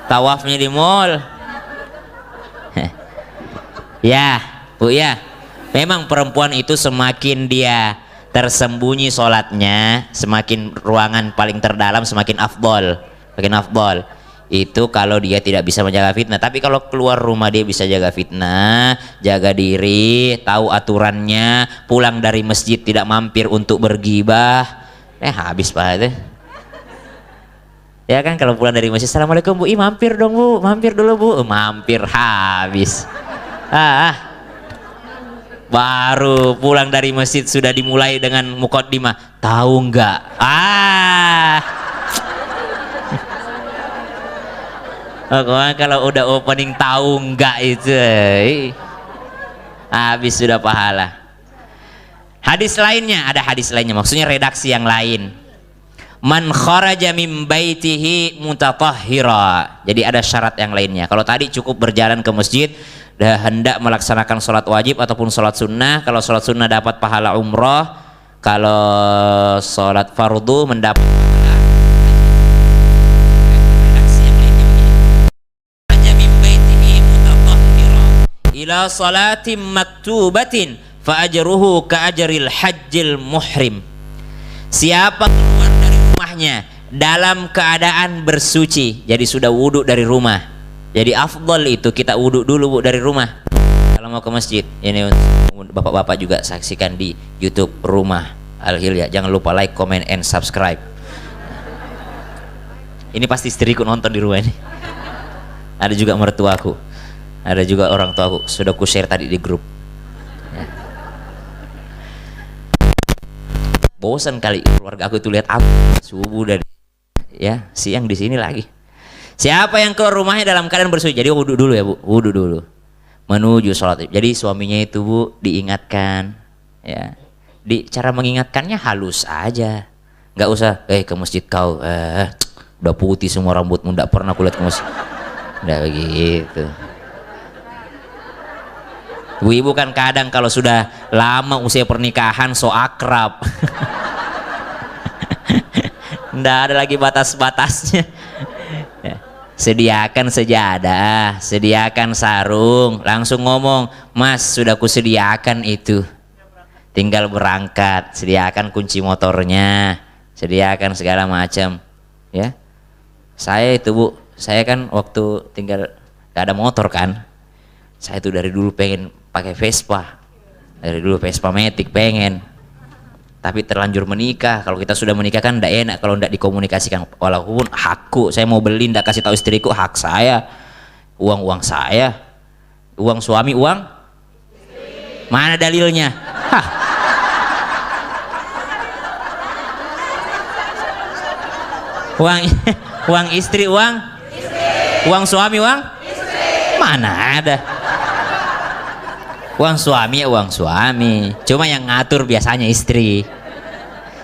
tawafnya di mall? Ya Bu ya, memang perempuan itu semakin dia tersembunyi sholatnya, semakin ruangan paling terdalam semakin afdol, makin afdol. Itu kalau dia tidak bisa menjaga fitnah. Tapi kalau keluar rumah dia bisa jaga fitnah, jaga diri, tahu aturannya, pulang dari masjid tidak mampir untuk bergibah, habis Pak itu. Ya kan, kalau pulang dari masjid, assalamualaikum Bu, mampir dong Bu, mampir dulu Bu, mampir, habis. Baru pulang dari masjid sudah dimulai dengan mukaddimah, tahu nggak? Kalau udah opening tahu nggak itu, habis sudah pahala. Hadis lainnya, ada hadis lainnya, maksudnya redaksi yang lain. Man kharaja min baitihi mutatahhira. Jadi ada syarat yang lainnya. Kalau tadi cukup berjalan ke masjid, hendak melaksanakan sholat wajib ataupun sholat sunnah. Kalau sholat sunnah dapat pahala umroh, kalau sholat fardu mendapat pahala. Kharaja min baitihi mutatahhira ila salatin maktubatin fa ajruhu ka ajril hajjil muhrim. Siapa keluar dari rumahnya dalam keadaan bersuci, jadi sudah wudhu dari rumah. Jadi afdal itu kita wudhu dulu Bu dari rumah kalau mau ke masjid. Ini bapak-bapak juga saksikan di YouTube Rumah Al Hilya. Jangan lupa like, comment, and subscribe. Ini pasti istriku nonton di rumah ini. Ada juga mertuaku, ada juga orang tuaku, sudah ku share tadi di grup. Bosan kali keluarga aku itu lihat aku subuh dari ya siang di sini lagi. Siapa yang keluar rumahnya dalam keadaan bersuci, jadi wudhu dulu ya Bu, wudhu dulu menuju sholat. Jadi suaminya itu Bu diingatkan, ya, di cara mengingatkannya halus aja, nggak usah ke masjid kau, udah putih semua rambutmu, nggak pernah kulihat ke masjid, nggak begitu. Ibu kan kadang kalau sudah lama usia pernikahan so akrab. Nggak ada lagi batas-batasnya. Sediakan sejadah, sediakan sarung, langsung ngomong, Mas sudah kusediakan itu, tinggal berangkat, sediakan kunci motornya, sediakan segala macam, ya. Saya itu Bu, saya kan waktu tinggal gak ada motor kan, saya itu dari dulu pengen pakai Vespa, dari dulu Vespa Matic pengen, tapi terlanjur menikah. Kalau kita sudah menikah kan tidak enak kalau tidak dikomunikasikan, walaupun hakku, saya mau beli tidak kasih tahu istriku, hak saya, uang saya, uang suami, uang mana dalilnya? Hah. uang istri, uang suami, uang mana ada? Uang suami ya uang suami, cuma yang ngatur biasanya istri.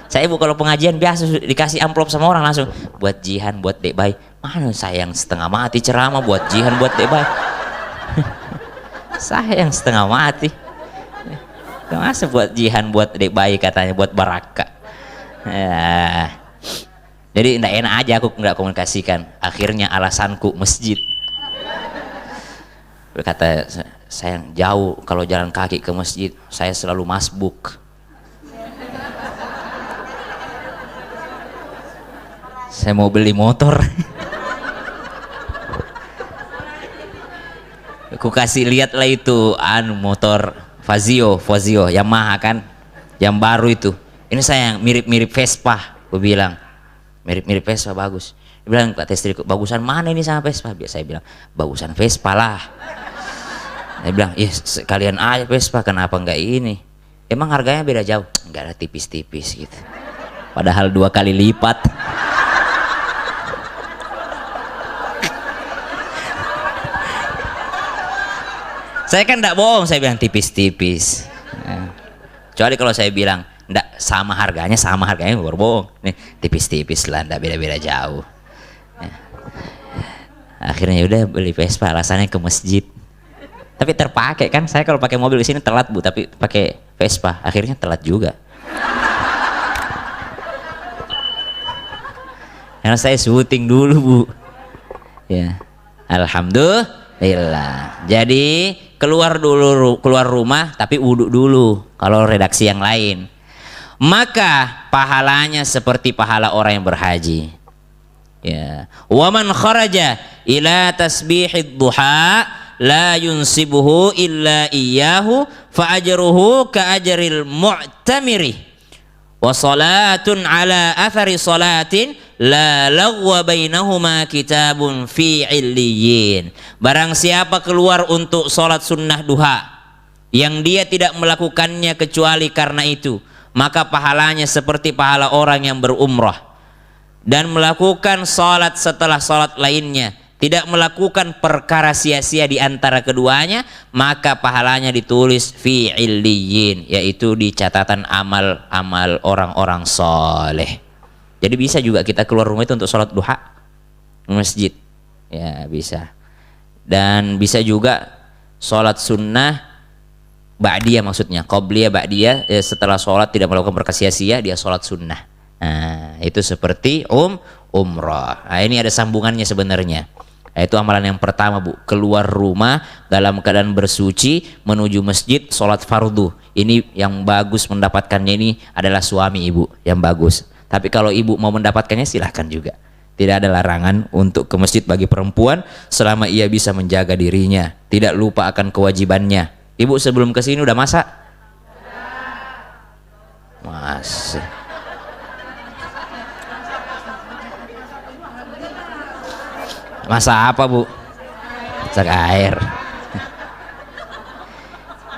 Saya Bu kalau pengajian biasa dikasih amplop sama orang langsung buat jihan, buat dek bayi. Mana saya yang setengah mati ceramah buat jihan, buat dek bayi. Saya yang setengah mati. Masa buat jihan, buat dek bayi katanya, buat baraka. Ya. Jadi enggak enak aja aku nggak komunikasikan. Akhirnya alasanku masjid. Berkata saya jauh kalau jalan kaki ke masjid, saya selalu masbuk. Saya mau beli motor. Aku kasih lihat lah itu motor Fazio Yamaha kan, yang baru itu. Ini saya yang mirip-mirip Vespa, aku bilang. Mirip-mirip Vespa bagus. Dia bilang kata istriku, bagusan mana ini sama Vespa? Saya bilang, bagusan Vespa lah. Dia bilang, iya sekalian aja Vespa, kenapa enggak ini? Emang harganya beda jauh? Enggak ada, tipis-tipis gitu. Padahal 2 kali lipat. Saya kan enggak bohong, saya bilang tipis-tipis. Kecuali kalau saya bilang, Nggak sama harganya bohong. Nih tipis-tipis lah, nggak beda-beda jauh. Ya. Akhirnya udah beli Vespa, alasannya ke masjid. Tapi terpakai kan, saya kalau pakai mobil di sini telat Bu, tapi pakai Vespa akhirnya telat juga. Karena saya syuting dulu Bu. Ya, alhamdulillah. Jadi keluar rumah tapi wudhu dulu kalau redaksi yang lain. Maka pahalanya seperti pahala orang yang berhaji. Ya, waman kharaja ila tasbihid duha la yunsibuhu illa iyyahu fa ajruhu ka ajril mu'tamiri wa salatun ala athari salatin la lagwa bainahuma kitabun fi illiyin. Barang siapa keluar untuk salat sunnah duha yang dia tidak melakukannya kecuali karena itu, maka pahalanya seperti pahala orang yang berumrah dan melakukan salat setelah salat lainnya, tidak melakukan perkara sia-sia di antara keduanya, maka pahalanya ditulis fi illiyin, yaitu di catatan amal-amal orang-orang soleh. Jadi bisa juga kita keluar rumah itu untuk sholat duha di masjid, ya bisa. Dan bisa juga sholat sunnah ba'diyah, maksudnya qobliyah ba'diyah, setelah sholat tidak melakukan perkara sia-sia, dia sholat sunnah. Nah, itu seperti umrah. Nah, ini ada sambungannya sebenarnya. Itu amalan yang pertama Bu, keluar rumah dalam keadaan bersuci menuju masjid sholat fardu. Ini yang bagus mendapatkannya ini adalah suami ibu yang bagus. Tapi kalau ibu mau mendapatkannya silahkan juga. Tidak ada larangan untuk ke masjid bagi perempuan selama ia bisa menjaga dirinya, tidak lupa akan kewajibannya. Ibu sebelum kesini udah masak? Masih. Masak apa Bu? Masak air.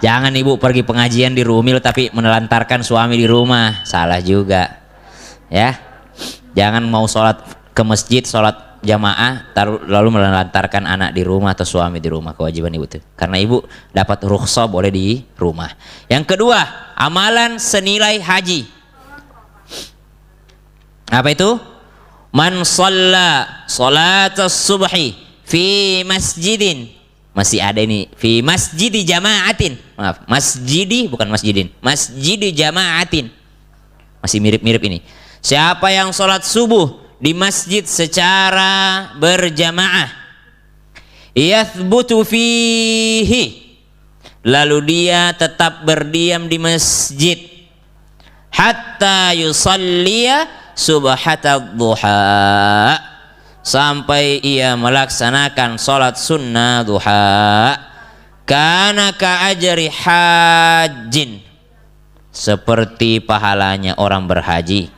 Jangan ibu pergi pengajian di Rumil tapi menelantarkan suami di rumah, salah juga. Ya, jangan mau sholat ke masjid, sholat jamaah, lalu menelantarkan anak di rumah atau suami di rumah. Kewajiban ibu tuh. Karena ibu dapat rukhsah boleh di rumah. Yang kedua, amalan senilai haji. Apa itu? Man shalla salatas subhi fi masjidin, masih ada ini, fi masjidi jama'atin, maaf, masjidi bukan masjidin, masjidi jama'atin, masih mirip-mirip ini. Siapa yang sholat subuh di masjid secara berjamaah, yathbutu fihi, lalu dia tetap berdiam di masjid hatta yusalliya subhatad duha, sampai ia melaksanakan sholat sunnah duha, kana ka ajri hajjin, seperti pahalanya orang berhaji,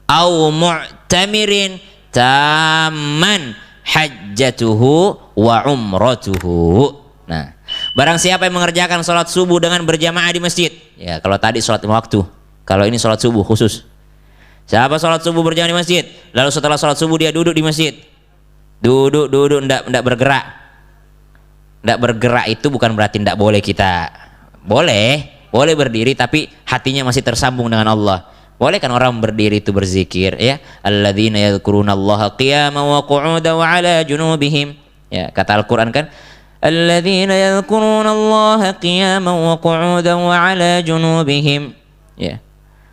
au mu'tamirin tamman hajjatuhu wa umratuhu. Nah, barang siapa yang mengerjakan sholat subuh dengan berjamaah di masjid, ya kalau tadi sholat lima waktu, kalau ini sholat subuh khusus. Siapa sholat subuh berjamaah di masjid, lalu setelah sholat subuh dia duduk di masjid, duduk, ndak bergerak. Ndak bergerak itu bukan berarti ndak boleh kita, boleh berdiri tapi hatinya masih tersambung dengan Allah. Boleh kan orang berdiri itu berzikir, ya, alladzina yadhkurunallaha qiyaman wa qu'udan wa 'ala junubihim. Ya, kata Al-Qur'an kan, alladzina yadhkurunallaha qiyaman wa qu'udan wa 'ala junubihim. Ya.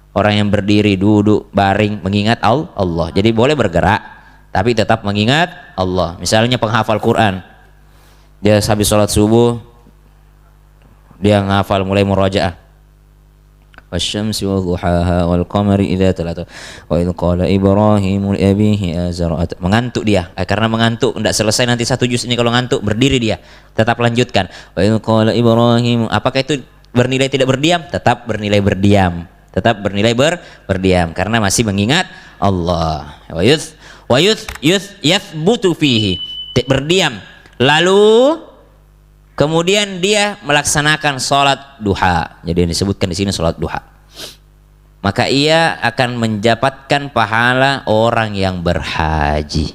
Orang yang berdiri, duduk, baring mengingat Allah. Jadi boleh bergerak tapi tetap mengingat Allah. Misalnya penghafal Quran, dia habis sholat subuh dia ngafal mulai murajaah, wasyamsi wadhuhaha wal qamari idza talata wa idz qala ibrahimu li abihi azar. Mengantuk dia, karena mengantuk tidak selesai nanti satu juz ini kalau ngantuk, berdiri dia tetap lanjutkan. Wa idz qala ibrahimu, apakah itu bernilai tidak berdiam? Tetap bernilai berdiam. Tetap bernilai berdiam karena masih mengingat Allah. Wa yathbutu fihi, berdiam. Lalu kemudian dia melaksanakan sholat duha. Jadi yang disebutkan di sini sholat duha. Maka ia akan mendapatkan pahala orang yang berhaji.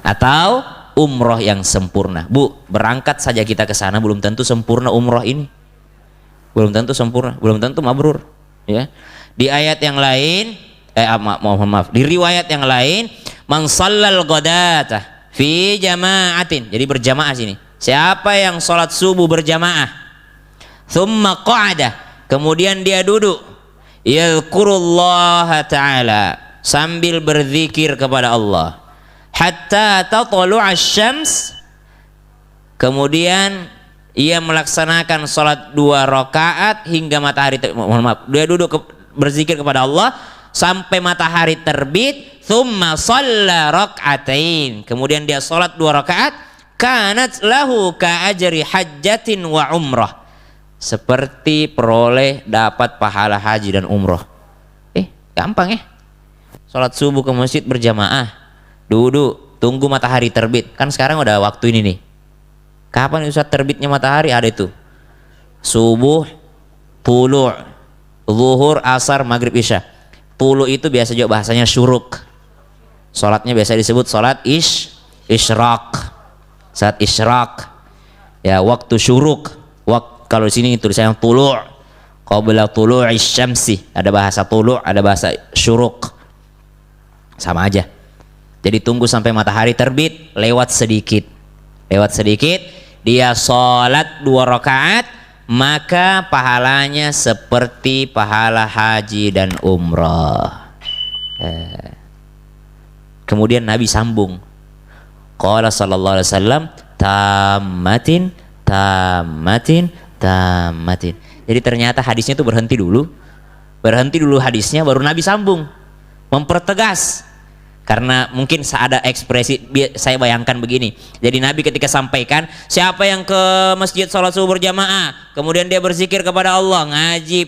Atau umroh yang sempurna. Bu, berangkat saja kita ke sana belum tentu sempurna umroh ini. Belum tentu sempurna, belum tentu mabrur. Ya. Di ayat yang lain, maaf, di riwayat yang lain, man shallal ghadata fi jama'atin. Jadi berjamaah sini. Siapa yang sholat subuh berjamaah, thumma qa'ada, kemudian dia duduk, yadhkurullaha ta'ala, sambil berzikir kepada Allah, hatta tatlu'asy syams, kemudian ia melaksanakan sholat 2 rakaat hingga matahari dia duduk berzikir kepada Allah sampai matahari terbit, thumma shalla rak'atain, kemudian dia sholat 2 rakaat, kanat lahu ka ajri hajjatin wa umrah, seperti peroleh dapat pahala haji dan umroh. Gampang ya, sholat subuh ke masjid berjamaah, duduk tunggu matahari terbit. Kan sekarang udah waktu ini nih, kapan Ustaz terbitnya matahari? Ada itu subuh, tulu', zuhur, asar, maghrib, isya. Tulu itu biasa juga bahasanya syuruk, sholatnya biasa disebut sholat isyraq, saat isyraq ya, waktu syuruk. Kalau di sini tulisannya tulu', qabla tulu'is syamsi, ada bahasa tulu', ada bahasa syuruk, sama aja. Jadi tunggu sampai matahari terbit, lewat sedikit dia sholat 2 rakaat, maka pahalanya seperti pahala haji dan umrah. Kemudian Nabi sambung, qala sallallahu alaihi wasallam, tammatin. Jadi ternyata hadisnya itu berhenti dulu hadisnya, baru Nabi sambung mempertegas. Karena mungkin ada ekspresi, saya bayangkan begini. Jadi Nabi ketika sampaikan, siapa yang ke masjid sholat subuh berjamaah, kemudian dia berzikir kepada Allah,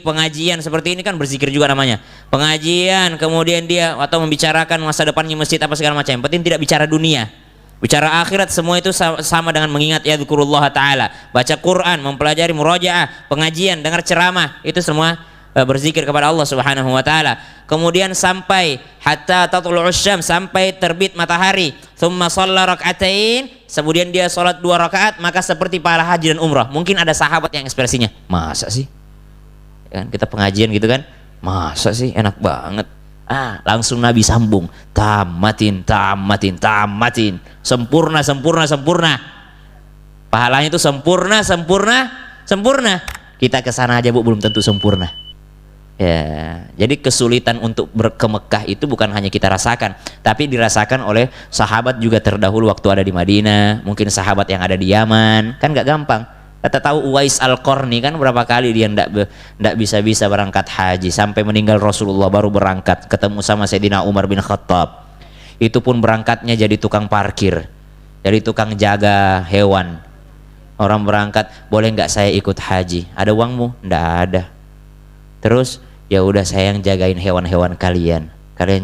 pengajian seperti ini kan berzikir juga namanya, pengajian, kemudian dia atau membicarakan masa depannya masjid apa segala macam, yang penting tidak bicara dunia, bicara akhirat, semua itu sama dengan mengingat yadhkurullah ta'ala, baca Quran, mempelajari murajaah, pengajian, dengar ceramah, itu semua berzikir kepada Allah Subhanahu wa taala. Kemudian sampai hatta tatlu'us syams, sampai terbit matahari, thumma shalla rak'atain, kemudian dia salat 2 rakaat, maka seperti pahala haji dan umrah. Mungkin ada sahabat yang ekspresinya, masa sih? Kan kita pengajian gitu kan, masa sih, enak banget. Langsung Nabi sambung, tamatin, sempurna. Pahalanya itu sempurna. Kita kesana aja Bu, belum tentu sempurna. Ya, jadi kesulitan untuk ke Mekah itu bukan hanya kita rasakan, tapi dirasakan oleh sahabat juga terdahulu waktu ada di Madinah, mungkin sahabat yang ada di Yaman, kan nggak gampang. Kita tahu Uwais Al-Qarni kan berapa kali dia ndak bisa berangkat haji, sampai meninggal Rasulullah baru berangkat, ketemu sama Sayyidina Umar bin Khattab. Itu pun berangkatnya jadi tukang parkir, jadi tukang jaga hewan. Orang berangkat, boleh nggak saya ikut haji? Ada uangmu? Ndak ada. Terus ya udah, saya yang jagain hewan-hewan kalian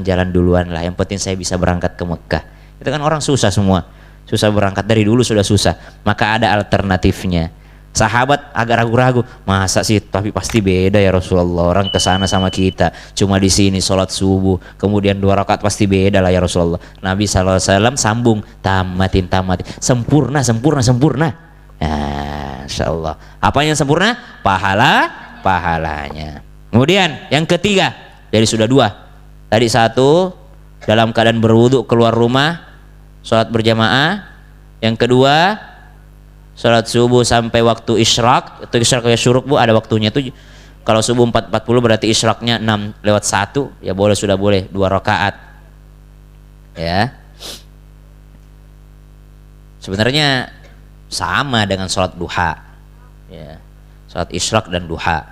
jalan duluan lah, yang penting saya bisa berangkat ke Mekah. Itu kan orang susah semua, susah berangkat dari dulu sudah susah, maka ada alternatifnya. Sahabat agak ragu-ragu, masa sih, tapi pasti beda ya Rasulullah, orang kesana sama kita cuma di sini sholat subuh kemudian 2 rakaat, pasti beda lah ya Rasulullah. Nabi SAW sambung, tamatin, sempurna. Insya Allah. Apa yang sempurna? Pahalanya. Kemudian yang ketiga, jadi sudah 2. Tadi 1 dalam keadaan berwudu keluar rumah sholat berjamaah. Yang kedua, sholat subuh sampai waktu isyraq. Itu isyraq ya syuruk Bu, ada waktunya tuh. Kalau subuh 4.40 berarti isyraqnya 6:01, ya boleh 2 rakaat. Ya. Sebenarnya sama dengan sholat duha. Ya. Sholat isyraq dan duha.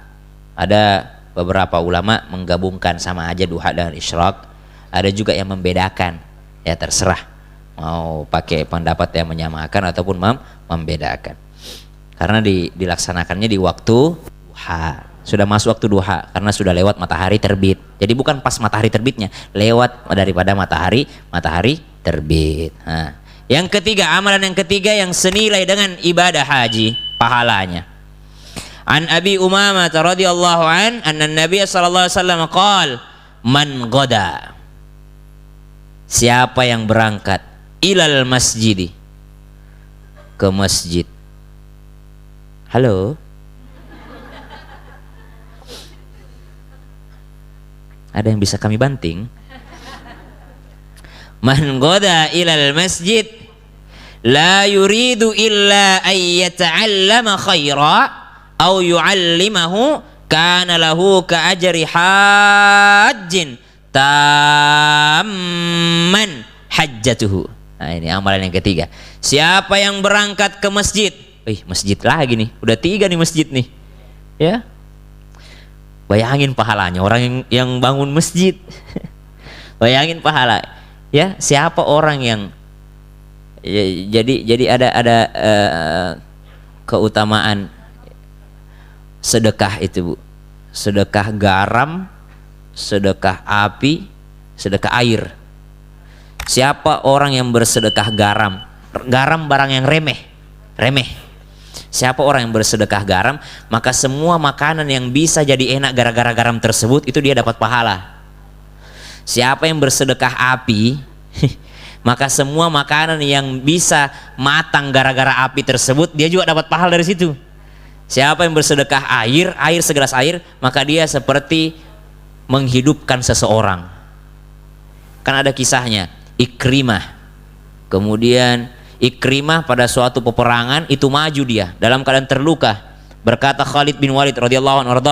Ada beberapa ulama menggabungkan, sama aja duha dengan isyraq. Ada juga yang membedakan, ya terserah mau pakai pendapat yang menyamakan ataupun membedakan, karena dilaksanakannya di waktu duha. Sudah masuk waktu duha karena sudah lewat matahari terbit, jadi bukan pas matahari terbitnya, lewat daripada matahari terbit. Yang ketiga, amalan yang ketiga yang senilai dengan ibadah haji pahalanya. An Abi Umamah radhiyallahu an anna Nabi sallallahu alaihi wasallam qala, man ghada, siapa yang berangkat ilal masjidi, ke masjid. Halo, Ada yang bisa kami banting? Man qada ilal masjid la yuridu illa ay yata'allama khaira aw yu'allimahu kana lahu ka ajri hajjin tamman hajjatuhu. Nah, ini amalan yang ketiga. Siapa yang berangkat ke masjid? Masjid lagi nih. Udah 3 nih masjid nih. Ya. Bayangin pahalanya orang yang bangun masjid. Bayangin pahala. Ya, siapa orang yang jadi ada keutamaan sedekah itu, Bu. Sedekah garam, sedekah api, sedekah air. Siapa orang yang bersedekah garam? Garam barang yang remeh. Siapa orang yang bersedekah garam, maka semua makanan yang bisa jadi enak gara-gara garam tersebut itu dia dapat pahala. Siapa yang bersedekah api, maka semua makanan yang bisa matang gara-gara api tersebut dia juga dapat pahala dari situ. Siapa yang bersedekah air segelas air, maka dia seperti menghidupkan seseorang. Kan ada kisahnya, Ikrimah. Kemudian Ikrimah pada suatu peperangan itu maju dia dalam keadaan terluka. Berkata Khalid bin Walid radhiyallahu anhu,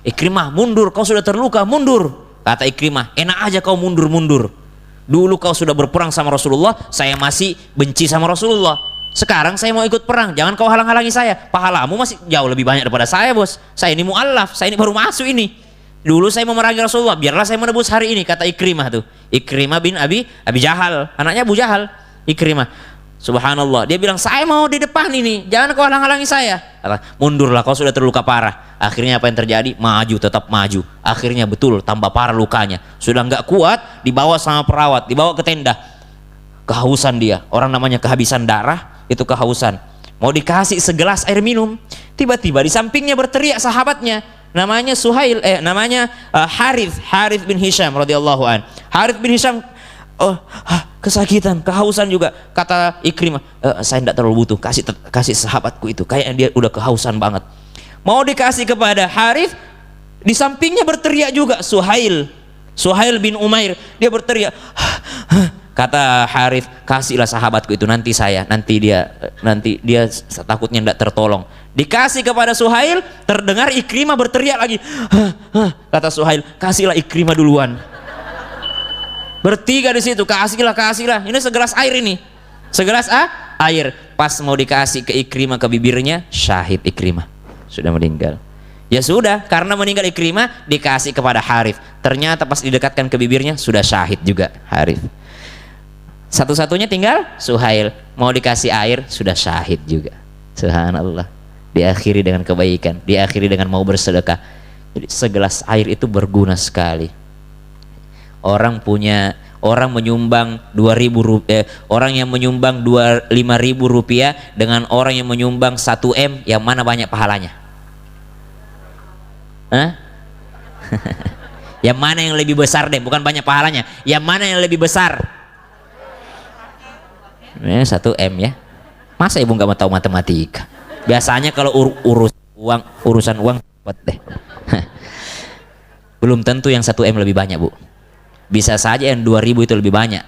"Ikrimah, mundur, kau sudah terluka, mundur." Kata Ikrimah, "Enak aja kau mundur. Dulu kau sudah berperang sama Rasulullah, saya masih benci sama Rasulullah. Sekarang saya mau ikut perang, jangan kau halang-halangi saya. Pahalamu masih jauh lebih banyak daripada saya, bos. Saya ini mu'allaf, saya ini baru masuk ini. Dulu saya memerangi Rasulullah, biarlah saya menebus hari ini." Kata Ikrimah tuh. Ikrimah bin Abi Jahal, anaknya Abu Jahal. Ikrimah, subhanallah, dia bilang, "Saya mau di depan ini, jangan kau halang-halangi saya." Kata, "Mundurlah, kau sudah terluka parah." Akhirnya apa yang terjadi? Maju, tetap maju. Akhirnya betul tambah parah lukanya. Sudah nggak kuat, dibawa sama perawat, dibawa ke tenda. Kehausan dia, orang namanya kehabisan darah, itu kehausan. Mau dikasih segelas air minum, tiba-tiba di sampingnya berteriak sahabatnya, namanya Harith bin Hisham radhiyallahu an. Harith bin Hisham, kesakitan, kehausan juga. Kata Ikrimah, "Saya tidak terlalu butuh, kasih sahabatku itu, kayaknya dia udah kehausan banget." Mau dikasih kepada Harith, di sampingnya berteriak juga Suhail bin Umair, dia berteriak. Kata Harith, "Kasihlah sahabatku itu, nanti dia takutnya tidak tertolong." Dikasih kepada Suhail, terdengar Ikrimah berteriak lagi. Kata Suhail, "Kasihlah Ikrimah duluan." Bertiga di situ, kasihlah. Ini segelas air ini. Segelas air. Pas mau dikasih ke Ikrimah ke bibirnya, syahid Ikrimah. Sudah meninggal. Ya sudah, karena meninggal Ikrimah, dikasih kepada Harith. Ternyata pas didekatkan ke bibirnya, sudah syahid juga Harith. Satu-satunya tinggal Suhail. Mau dikasih air, sudah syahid juga. Subhanallah. Diakhiri dengan kebaikan, diakhiri dengan mau bersedekah. Jadi segelas air itu berguna sekali. Orang menyumbang 2.000 rupiah, orang yang menyumbang 5.000 rupiah dengan orang yang menyumbang 1 M, yang mana banyak pahalanya? Yang mana yang lebih besar deh, bukan banyak pahalanya, yang mana yang lebih besar? 1 M ya. Masa ibu nggak mau tahu matematika? Biasanya kalau urusan uang cepet deh. Belum tentu yang 1 M lebih banyak, Bu. Bisa saja yang 2.000 itu lebih banyak.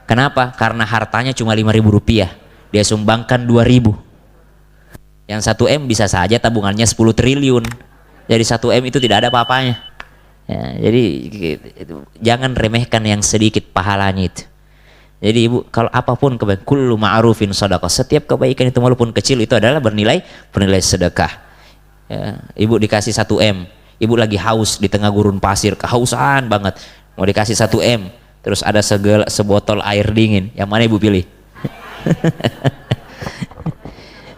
Kenapa? Karena hartanya cuma 5.000 rupiah, dia sumbangkan 2.000. Yang 1 M bisa saja tabungannya 10 triliun. Jadi 1 M itu tidak ada apa-apanya. Ya, jadi jangan remehkan yang sedikit pahalanya itu. Jadi ibu, kalau apapun kebaikan, kullu ma'rufin shadaqah, setiap kebaikan itu walaupun kecil itu adalah bernilai sedekah. Ya, ibu dikasih 1 M, ibu lagi haus di tengah gurun pasir, kehausan banget. Mau dikasih 1 M, terus ada sebotol air dingin, yang mana ibu pilih?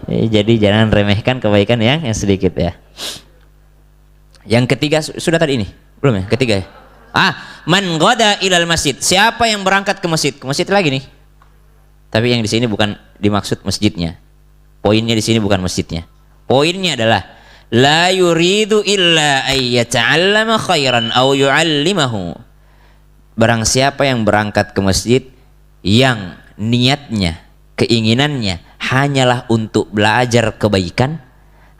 Jadi jangan remehkan kebaikan yang sedikit ya. Yang ketiga sudah tadi ini belum ya? Ketiga ya. Man ghada ilal masjid, siapa yang berangkat ke masjid? Ke masjid lagi nih. Tapi yang di sini bukan dimaksud masjidnya. Poinnya di sini bukan masjidnya. Poinnya adalah la yuridu illa ay yata'allama khairan aw yu'allimahu. Barang siapa yang berangkat ke masjid yang niatnya, keinginannya hanyalah untuk belajar kebaikan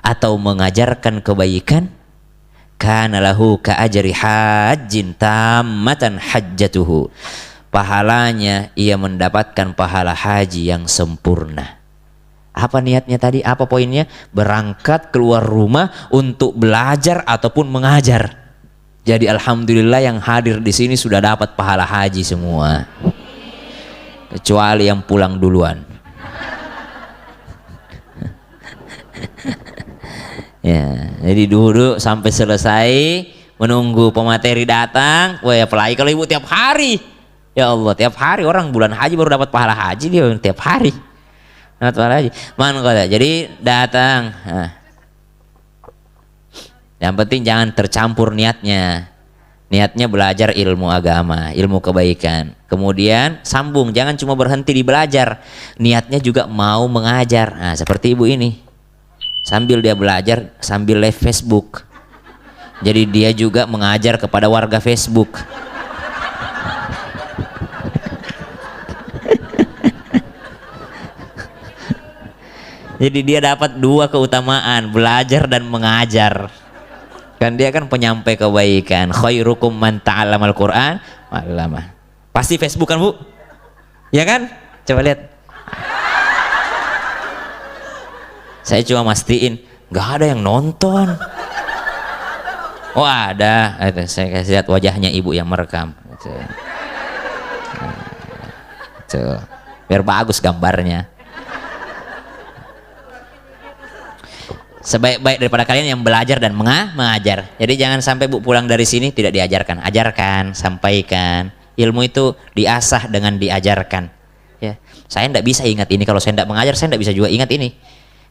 atau mengajarkan kebaikan, kana lahu ka ajri hajjin tammatan hajjatuhu. Pahalanya ia mendapatkan pahala haji yang sempurna. Apa niatnya tadi? Apa poinnya? Berangkat keluar rumah untuk belajar ataupun mengajar. Jadi alhamdulillah yang hadir di sini sudah dapat pahala haji semua. Kecuali yang pulang duluan. Ya, jadi duduk sampai selesai menunggu pemateri datang. Wah, apalagi kalau ibu tiap hari. Ya Allah, tiap hari orang bulan haji baru dapat pahala haji, dia tiap hari dapat pahala haji. Man kata, jadi datang. Nah. Yang penting jangan tercampur niatnya. Niatnya belajar ilmu agama, ilmu kebaikan. Kemudian sambung, jangan cuma berhenti di belajar. Niatnya juga mau mengajar. Nah, seperti ibu ini. Sambil dia belajar, sambil live Facebook. Jadi dia juga mengajar kepada warga Facebook. Jadi dia dapat dua keutamaan, belajar dan mengajar. Kan dia kan penyampai kebaikan. Khairukum man ta'allamal Qur'an wa 'allamah. Pasti Facebook kan, Bu? Ya kan? Coba lihat. Saya cuma mastiin nggak ada yang nonton. Oh ada. Saya kasih lihat wajahnya ibu yang merekam. Tuh. Biar bagus gambarnya. Sebaik-baik daripada kalian yang belajar dan mengajar. Jadi jangan sampai Bu pulang dari sini tidak diajarkan. Ajarkan, sampaikan. Ilmu itu diasah dengan diajarkan. Ya, saya tidak bisa ingat ini kalau saya tidak mengajar, saya tidak bisa juga ingat ini.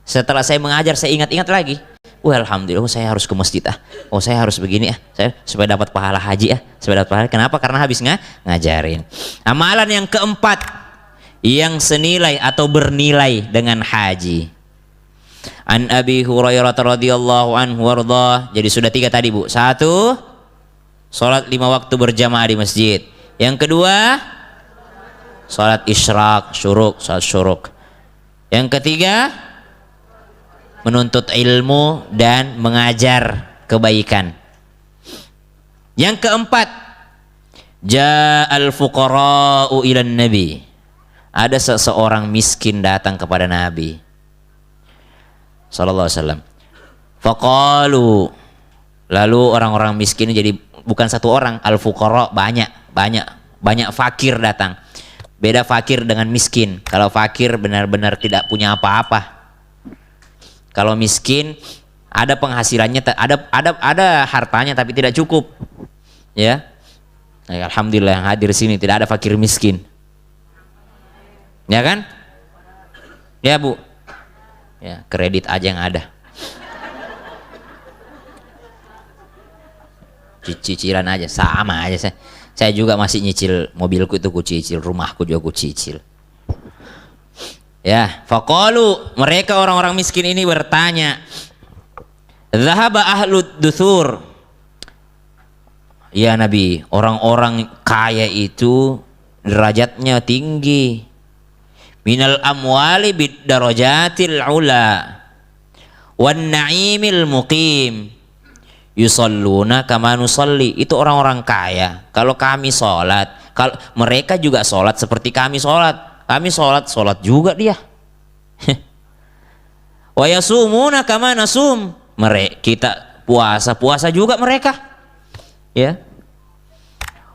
Setelah saya mengajar, saya ingat-ingat lagi. Alhamdulillah, saya harus ke masjid Oh, saya harus begini saya supaya dapat pahala haji supaya dapat pahala. Kenapa? Karena habis ngajarin. Amalan yang keempat yang senilai atau bernilai dengan haji. An Abi Hurairah radhiyallahu anhu warḍah. Jadi sudah 3 tadi, Bu. 1, salat 5 waktu berjamaah di masjid. Yang kedua, salat isyraq, salat syuruk. Yang ketiga, menuntut ilmu dan mengajar kebaikan. Yang keempat, ja'al fuqara'u ilan nabi. Ada seseorang miskin datang kepada Nabi sallallahu alaihi wasallam. Faqalu, lalu orang-orang miskin jadi bukan satu orang, al-fuqara banyak fakir datang. Beda fakir dengan miskin. Kalau fakir benar-benar tidak punya apa-apa. Kalau miskin ada penghasilannya, ada hartanya tapi tidak cukup. Ya. Nah, alhamdulillah yang hadir sini tidak ada fakir miskin. Ya kan? Ya, Bu. Ya, kredit aja yang ada. Cicilan aja, sama aja saya juga masih nyicil mobilku itu, ku cicil, rumahku juga ku cicil. Ya, faqalu, mereka orang-orang miskin ini bertanya, "Dzahaba ahlud duthur." Ya Nabi, orang-orang kaya itu derajatnya tinggi. Minal amwali bid darajatil ula wan na'imil muqim yusalluna kama nusalli. Itu orang-orang kaya. Kalau kami sholat, kalau mereka juga sholat seperti kami sholat. Kami sholat juga dia. Wa yasumuna kama nasum. Kita puasa juga mereka. Ya.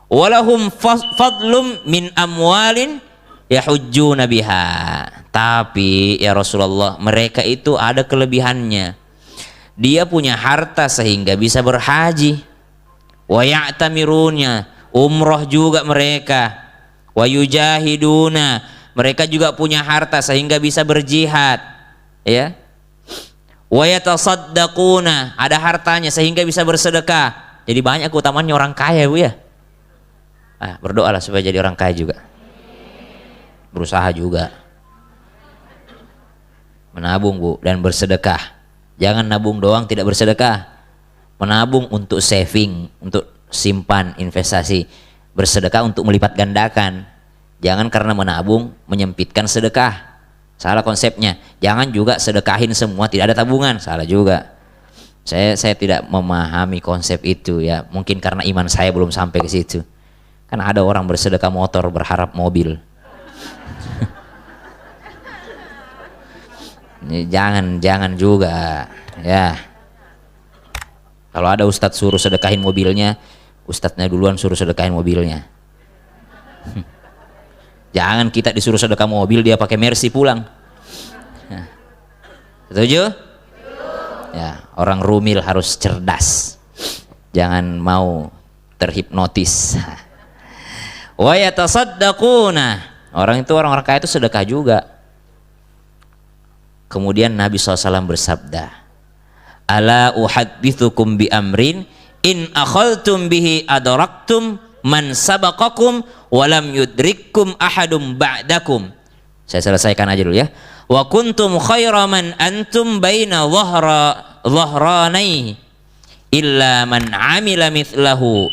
Walahum fadlum min amwalin yahujjuna biha. Tapi ya Rasulullah, mereka itu ada kelebihannya. Dia punya harta sehingga bisa berhaji. Wa ya'tamiruna, umroh juga mereka. Wa yujahiduna, mereka juga punya harta sehingga bisa berjihad. Ya. Wa yatasaddaquna, ada hartanya sehingga bisa bersedekah. Jadi banyak keutamaannya orang kaya, Bu ya. Berdoalah supaya jadi orang kaya juga. Berusaha juga menabung, Bu, dan bersedekah. Jangan nabung doang tidak bersedekah. Menabung untuk saving, untuk simpan investasi. Bersedekah untuk melipat gandakan. Jangan karena menabung menyempitkan sedekah. Salah konsepnya. Jangan juga sedekahin semua, tidak ada tabungan. Salah juga. Saya tidak memahami konsep itu ya. Mungkin karena iman saya belum sampai ke situ. Kan ada orang bersedekah motor berharap mobil. Jangan juga ya. Kalau ada ustadz suruh sedekahin mobilnya, ustadznya duluan suruh sedekahin mobilnya. Jangan kita disuruh sedekah mobil dia pakai Mercy pulang. Setuju? Ya, orang rumil harus cerdas. Jangan mau terhipnotis. Wa yatasaddaquna. Orang kaya itu sedekah juga. Kemudian Nabi SAW bersabda, ala uhaddithukum bi amrin in akhaltum bihi adraktum man sabaqakum walam yudrikkum ahadum ba'dakum. Saya selesaikan aja dulu ya. Wa kuntum khaira man antum baina dhahranai illa man amila mithlahu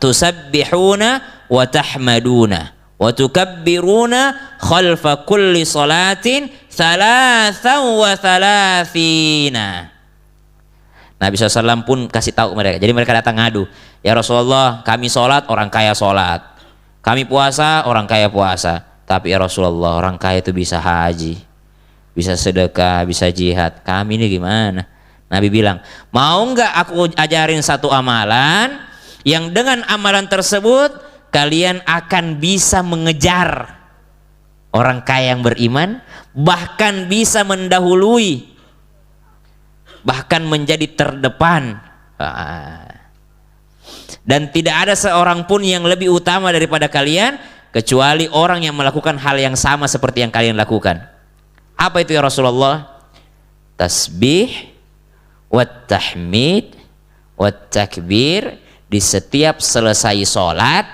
tusabbihuna wa tahmaduna wa tukabbiruna khalfa kulli salatin thalathan wa thalathina. Nabi SAW pun kasih tahu mereka. Jadi mereka datang ngadu, ya Rasulullah, kami sholat, orang kaya sholat, kami puasa, orang kaya puasa. Tapi ya Rasulullah, orang kaya itu bisa haji, bisa sedekah, bisa jihad, kami ini gimana? Nabi bilang, mau nggak aku ajarin satu amalan yang dengan amalan tersebut kalian akan bisa mengejar orang kaya yang beriman, bahkan bisa mendahului, bahkan menjadi terdepan. Dan tidak ada seorang pun yang lebih utama daripada kalian kecuali orang yang melakukan hal yang sama seperti yang kalian lakukan. Apa itu ya Rasulullah? Tasbih wat tahmid wat takbir di setiap selesai sholat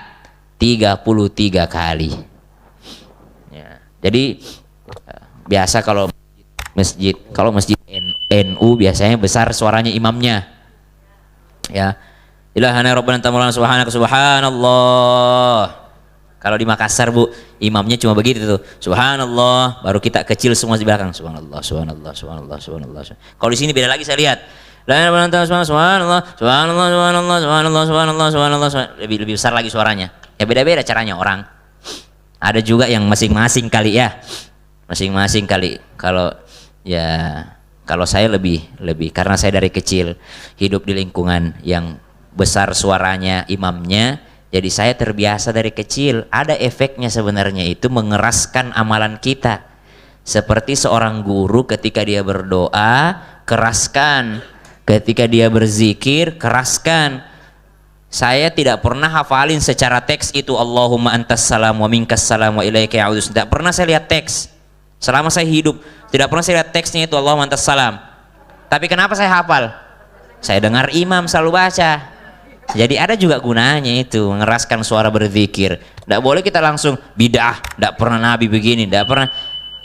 33 kali. Ya, jadi biasa kalau masjid NU biasanya besar suaranya imamnya. Ya. Ilahana rabbana taala subhanaka subhanallah. Kalau di Makassar Bu, imamnya cuma begitu tuh. Subhanallah, baru kita kecil semua di belakang. Subhanallah, subhanallah, subhanallah, subhanallah. Kalau di sini beda lagi saya lihat. La ilaha illallah subhanallah, subhanallah, subhanallah, subhanallah, subhanallah, subhanallah. Lebih besar lagi suaranya. Ya beda-beda caranya orang. Ada juga yang masing-masing kali ya. Masing-masing kali. Kalau saya lebih karena saya dari kecil hidup di lingkungan yang besar suaranya imamnya, jadi saya terbiasa dari kecil. Ada efeknya sebenarnya, itu mengeraskan amalan kita. Seperti seorang guru ketika dia berdoa, keraskan. Ketika dia berzikir, keraskan. Saya tidak pernah hafalin secara teks itu Allahumma antas salam wa minkas salam wa ilaika ya'udus. Tidak pernah saya lihat teks selama saya hidup. Tidak pernah saya lihat teksnya itu Allahumma antas salam. Tapi kenapa saya hafal? Saya dengar imam selalu baca. Jadi ada juga gunanya itu, mengeraskan suara berzikir. Tidak boleh kita langsung bid'ah, tidak pernah Nabi begini, tidak pernah,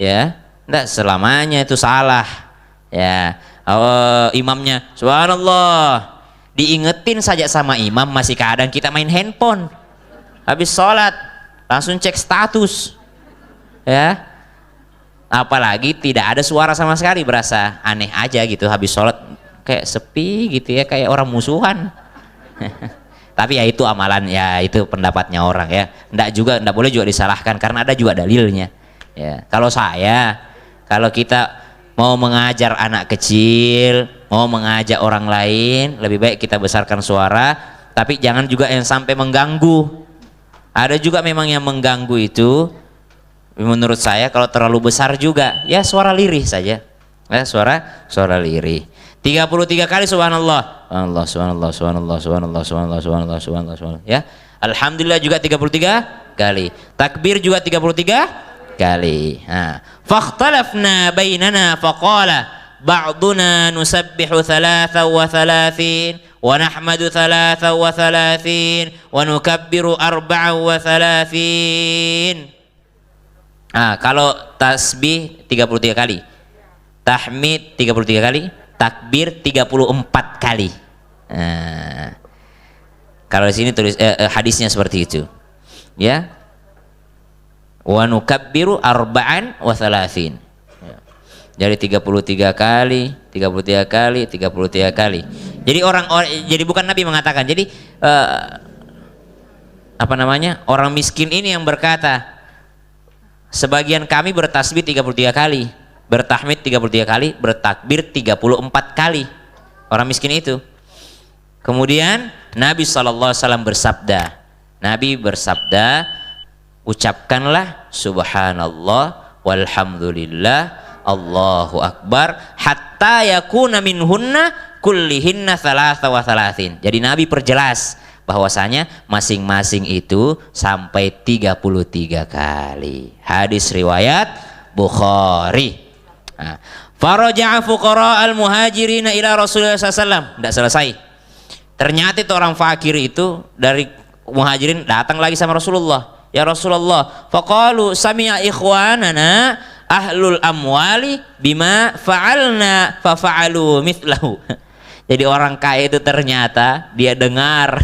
ya, tidak selamanya itu salah. Ya, imamnya subhanallah, diingetin saja sama imam, masih kadang kita main handphone. Habis sholat langsung cek status, ya. Apalagi tidak ada suara sama sekali, berasa aneh aja gitu. Habis sholat kayak sepi gitu ya, kayak orang musuhan. Tapi ya itu amalan, ya itu pendapatnya orang ya. Nggak boleh juga disalahkan karena ada juga dalilnya. Ya, kalau kita mau mengajar anak kecil, mau mengajak orang lain, lebih baik kita besarkan suara, tapi jangan juga yang sampai mengganggu. Ada juga memang yang mengganggu itu, menurut saya kalau terlalu besar juga, ya suara lirih saja. Ya, suara lirih. 33 kali subhanallah. Subhanallah, subhanallah, subhanallah, subhanallah, subhanallah, subhanallah, subhanallah, subhanallah. Ya. Alhamdulillah juga 33 kali. Takbir juga 33 kali. Nah, fakhtalafna bainana faqala ba'duna nusabbihu thalatha wa thalathin wa nahmadu thalatha wa thalathin wa nukabbiru arba'a wa thalathin. Kalau tasbih 33 kali. Tahmid 33 kali. Takbir 34 kali. Kalau di sini tulis hadisnya seperti itu. Ya. Wa nukabbiru arba'an wa thalathin. Jadi 33 kali, 33 kali, 33 kali. Jadi jadi bukan Nabi mengatakan. Jadi apa namanya? Orang miskin ini yang berkata, sebagian kami bertasbih 33 kali, bertahmid 33 kali, bertakbir 34 kali. Orang miskin itu. Kemudian Nabi SAW bersabda, ucapkanlah subhanallah walhamdulillah Allahu akbar hatta yakuna minhunna kullihinna thalatha wa thalathin. Jadi Nabi perjelas bahwasanya masing-masing itu sampai 33 kali. Hadis riwayat Bukhari. Nah, faraja'a fuqara al-muhajirin ila Rasulullah SAW. Tidak selesai. Ternyata itu orang fakir itu dari muhajirin datang lagi sama Rasulullah. Ya Rasulullah, faqalu sami'a ikhwanana ahlul amwali bima fa'alna fafa'alu mithlahu. Jadi orang kaya itu ternyata dia dengar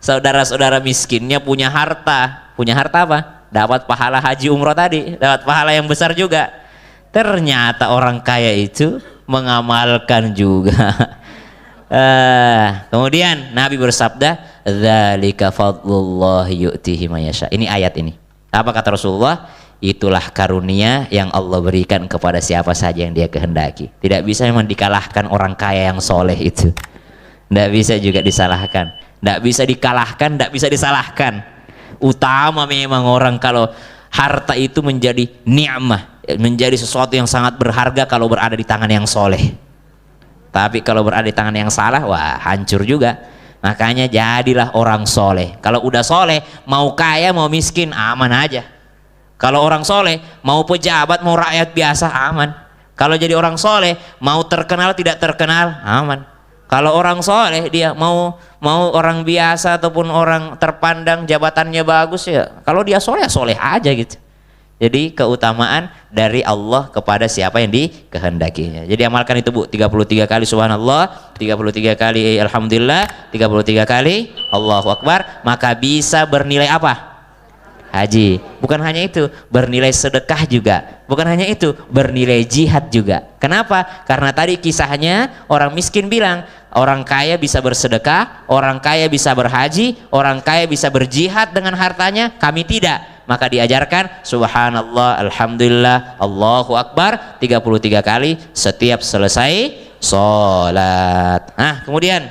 saudara-saudara miskinnya punya harta. Punya harta apa? Dapat pahala haji umroh tadi, dapat pahala yang besar juga. Ternyata orang kaya itu mengamalkan juga. Kemudian Nabi bersabda, dzalika fadlullahi yu'tihi may yasha. Ini ayat ini. Apa kata Rasulullah? Itulah karunia yang Allah berikan kepada siapa saja yang Dia kehendaki. Tidak bisa memang dikalahkan orang kaya yang soleh itu. Tidak bisa juga disalahkan. Tidak bisa dikalahkan, tidak bisa disalahkan. Utama memang orang kalau harta itu menjadi ni'mah, menjadi sesuatu yang sangat berharga kalau berada di tangan yang soleh. Tapi kalau berada di tangan yang salah, wah hancur juga. Makanya jadilah orang soleh. Kalau udah soleh, mau kaya mau miskin aman aja. Kalau orang soleh, mau pejabat mau rakyat biasa aman. Kalau jadi orang soleh, mau terkenal tidak terkenal aman. Kalau orang soleh dia mau orang biasa ataupun orang terpandang jabatannya bagus ya. Kalau dia soleh soleh aja gitu. Jadi keutamaan dari Allah kepada siapa yang dikehendakinya. Jadi amalkan itu Bu, 33 kali subhanallah, 33 kali alhamdulillah, 33 kali Allahu akbar, maka bisa bernilai apa? Haji. Bukan hanya itu, bernilai sedekah juga. Bukan hanya itu, bernilai jihad juga. Kenapa? Karena tadi kisahnya orang miskin bilang, orang kaya bisa bersedekah, orang kaya bisa berhaji, orang kaya bisa berjihad dengan hartanya, kami tidak. Maka diajarkan subhanallah, alhamdulillah, Allahu akbar 33 kali setiap selesai sholat. Nah, kemudian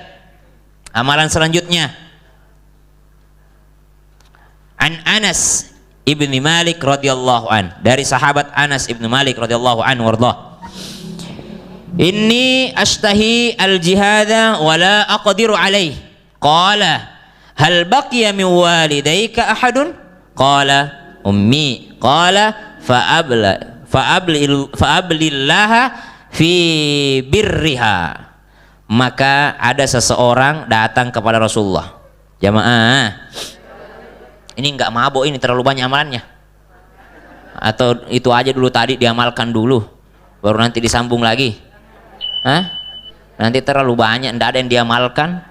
amalan selanjutnya, an Anas ibni Malik radhiyallahu an, dari sahabat Anas ibni Malik radhiyallahu an warḍah, inni ashtahi al-jihada wa la aqdiru alaih, qala hal baqiya min walidayka ahadun, qala ummi, qala fa'ablillaha fi birriha. Maka ada seseorang datang kepada Rasulullah. Jamaah, ini nggak mabuk, ini terlalu banyak amalannya. Atau itu aja dulu tadi diamalkan dulu, baru nanti disambung lagi. Hah? Nanti terlalu banyak, ndak ada yang diamalkan.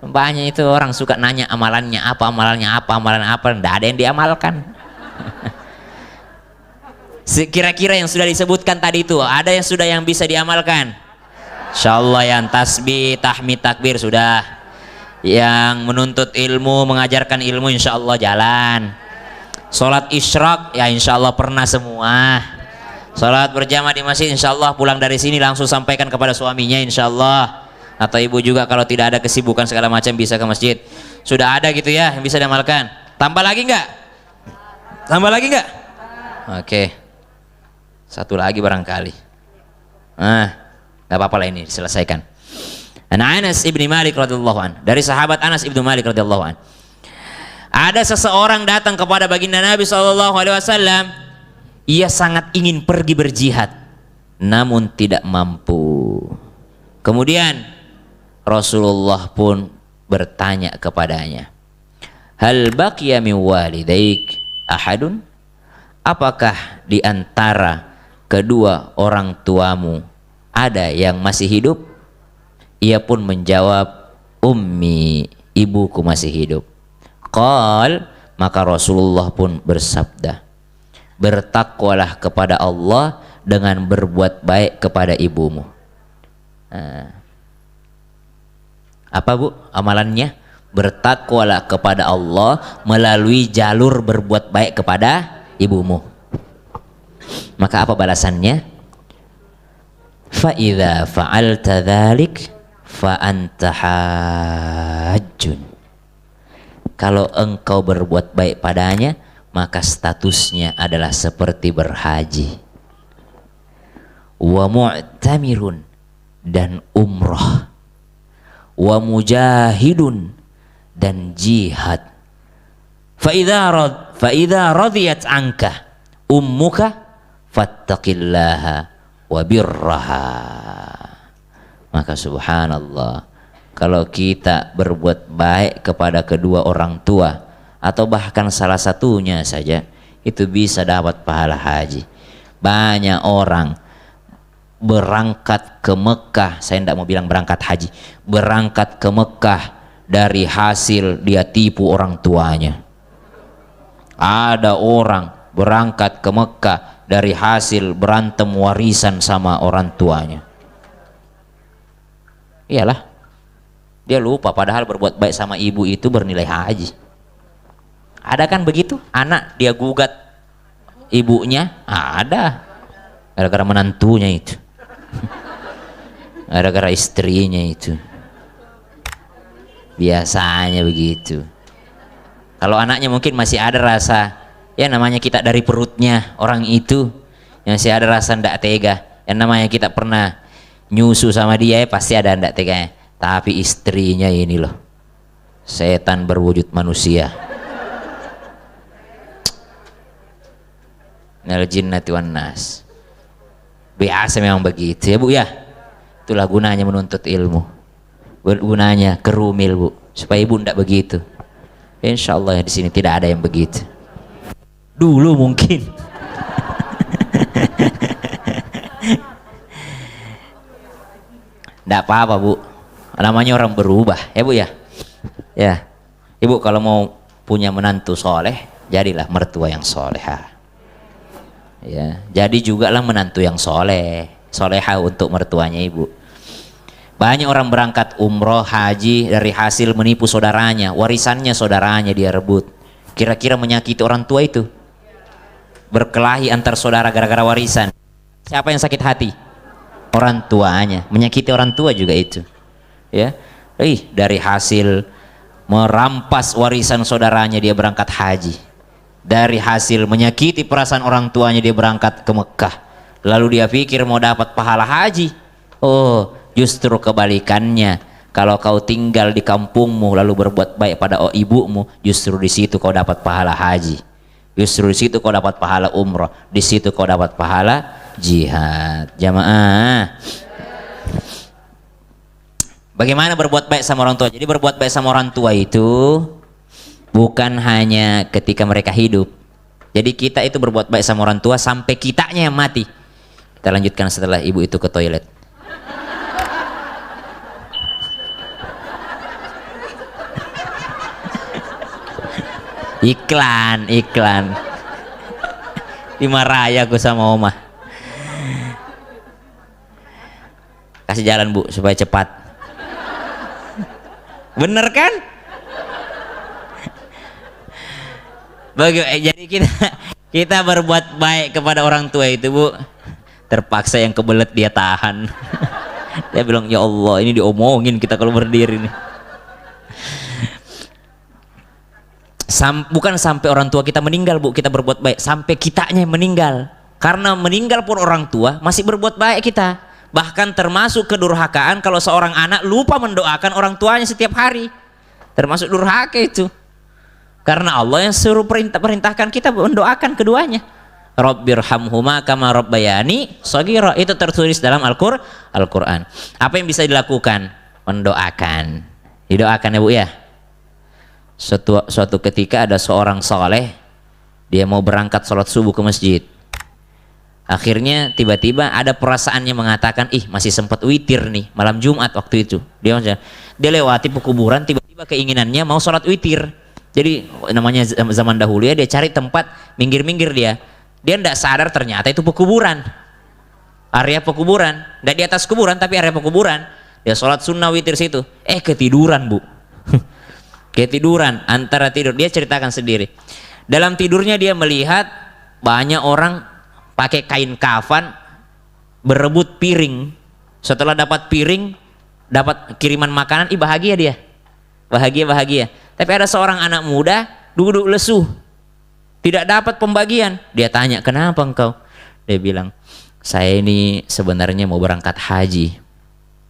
Banyak itu orang suka nanya amalannya apa, amalan apa, ndak ada yang diamalkan. Kira-kira yang sudah disebutkan tadi itu ada yang sudah yang bisa diamalkan? Insyaallah yang tasbih, tahmid, takbir sudah. Yang menuntut ilmu, mengajarkan ilmu insyaallah jalan. Salat isyraq ya insyaallah pernah semua. Salat berjamaah di masjid insyaallah pulang dari sini langsung sampaikan kepada suaminya insyaallah. Atau ibu juga kalau tidak ada kesibukan segala macam bisa ke masjid. Sudah ada gitu ya yang bisa diamalkan. Tambah lagi enggak? Tambah lagi enggak? Oke. Satu lagi barangkali. Nah, enggak apa-apa lah ini diselesaikan. Anas ibni Malik radhiyallahu an, dari sahabat Anas ibni Malik radhiyallahu an. Ada seseorang datang kepada baginda Nabi SAW. Ia sangat ingin pergi berjihad, namun tidak mampu. Kemudian Rasulullah pun bertanya kepadanya, hal baqiya min walidaik ahadun? Apakah di antara kedua orang tuamu ada yang masih hidup? Ia pun menjawab, ummi, ibuku masih hidup. Qal, maka Rasulullah pun bersabda, bertakwalah kepada Allah dengan berbuat baik kepada ibumu. Apa Bu amalannya? Bertakwalah kepada Allah melalui jalur berbuat baik kepada ibumu. Maka apa balasannya? Fa idza fa'alta dzalik fa anta hajjun. Kalau engkau berbuat baik padanya, maka statusnya adalah seperti berhaji. Wa mu'tamirun, dan umrah. Wa mujahidun, dan jihad. Fa idza radiyat anka ummuka fattaqillaha wa birraha. Maka subhanallah, kalau kita berbuat baik kepada kedua orang tua atau bahkan salah satunya saja, itu bisa dapat pahala haji. Banyak orang berangkat ke Mekah, saya tidak mau bilang berangkat haji, berangkat ke Mekah dari hasil dia tipu orang tuanya. Ada orang berangkat ke Mekah dari hasil berantem warisan sama orang tuanya. Iyalah, dia lupa padahal berbuat baik sama ibu itu bernilai haji. Ada kan begitu? Anak dia gugat ibunya, ada gara-gara menantunya itu, gara-gara istrinya itu. Biasanya begitu. Kalau anaknya mungkin masih ada rasa, ya namanya kita dari perutnya orang itu, masih ada rasa ndak tega. Yang namanya kita pernah nyusu sama dia, ya pasti ada ndak teganya. Tapi istrinya ini loh, setan berwujud manusia. Nal jinnati wan nas. Biasa memang begitu ya Bu ya. Itulah gunanya menuntut ilmu. Gunanya kerumil Bu, supaya ibu ndak begitu. Insya Allah di sini tidak ada yang begitu. Dulu mungkin. Ndak apa-apa Bu, namanya orang berubah ya Bu ya. Ya, Ibu kalau mau punya menantu soleh, jadilah mertua yang solehah. Ya, jadi juga lah menantu yang soleh, solehah untuk mertuanya Ibu. Banyak orang berangkat umroh haji dari hasil menipu saudaranya, warisannya saudaranya dia rebut. Kira-kira menyakiti orang tua itu, berkelahi antar saudara gara-gara warisan. Siapa yang sakit hati? Orang tuanya. Menyakiti orang tua juga itu. Ya, dari hasil merampas warisan saudaranya dia berangkat haji. Dari hasil menyakiti perasaan orang tuanya dia berangkat ke Mekah. Lalu dia pikir mau dapat pahala haji. Oh, justru kebalikannya. Kalau kau tinggal di kampungmu lalu berbuat baik pada ibumu, justru di situ kau dapat pahala haji. Justru di situ kau dapat pahala umroh. Di situ kau dapat pahala jihad. Jamaah. Bagaimana berbuat baik sama orang tua? Jadi berbuat baik sama orang tua itu bukan hanya ketika mereka hidup. Jadi kita itu berbuat baik sama orang tua sampai kitanya yang mati. Kita lanjutkan setelah ibu itu ke toilet. Iklan dimarahi aku sama Oma. Kasih jalan Bu supaya cepat. Bener kan? Jadi kita berbuat baik kepada orang tua itu Bu, terpaksa yang kebelet dia tahan. Dia bilang, ya Allah ini diomongin kita kalau berdiri nih. Bukan sampai orang tua kita meninggal Bu kita berbuat baik, sampai kitanya meninggal. Karena meninggal pun orang tua masih berbuat baik kita. Bahkan termasuk kedurhakaan kalau seorang anak lupa mendoakan orang tuanya setiap hari, termasuk durhaka itu. Karena Allah yang suruh perintahkan kita mendoakan keduanya. Rabbirhamhuma kama rabbayani shaghira, itu tertulis dalam Al-Qur'an. Apa yang bisa dilakukan? Mendoakan. Didoakan ya Bu ya. Suatu ketika ada seorang soleh, dia mau berangkat sholat subuh ke masjid. Akhirnya tiba-tiba ada perasaannya mengatakan, masih sempat witir nih malam Jumat waktu itu. Dia lewati pekuburan, tiba-tiba keinginannya mau sholat witir. Jadi namanya zaman dahulu ya, dia cari tempat minggir-minggir dia. Dia tidak sadar ternyata itu pekuburan, area pekuburan, nggak di atas kuburan tapi area pekuburan. Dia sholat sunnah witir situ, ketiduran bu. Ketiduran, antara tidur, dia ceritakan sendiri. Dalam tidurnya dia melihat banyak orang pakai kain kafan berebut piring. Setelah dapat piring, dapat kiriman makanan, bahagia dia, bahagia. Tapi ada seorang anak muda duduk lesu, tidak dapat pembagian. Dia tanya, kenapa engkau? Dia bilang, saya ini sebenarnya mau berangkat haji.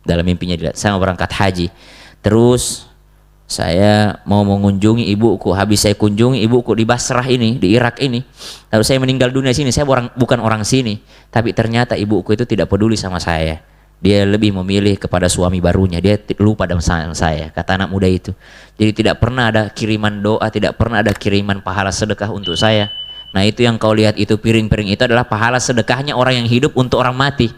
Dalam mimpinya dia, saya mau berangkat haji. Terus saya mau mengunjungi ibuku. Habis saya kunjungi ibuku di Basrah ini, di Irak ini, lalu saya meninggal dunia sini. Saya bukan orang sini, tapi ternyata ibuku itu tidak peduli sama saya. Dia lebih memilih kepada suami barunya. Dia lupa dengan saya, kata anak muda itu. Jadi tidak pernah ada kiriman doa, tidak pernah ada kiriman pahala sedekah untuk saya. Nah itu yang kau lihat itu, piring-piring itu adalah pahala sedekahnya orang yang hidup untuk orang mati.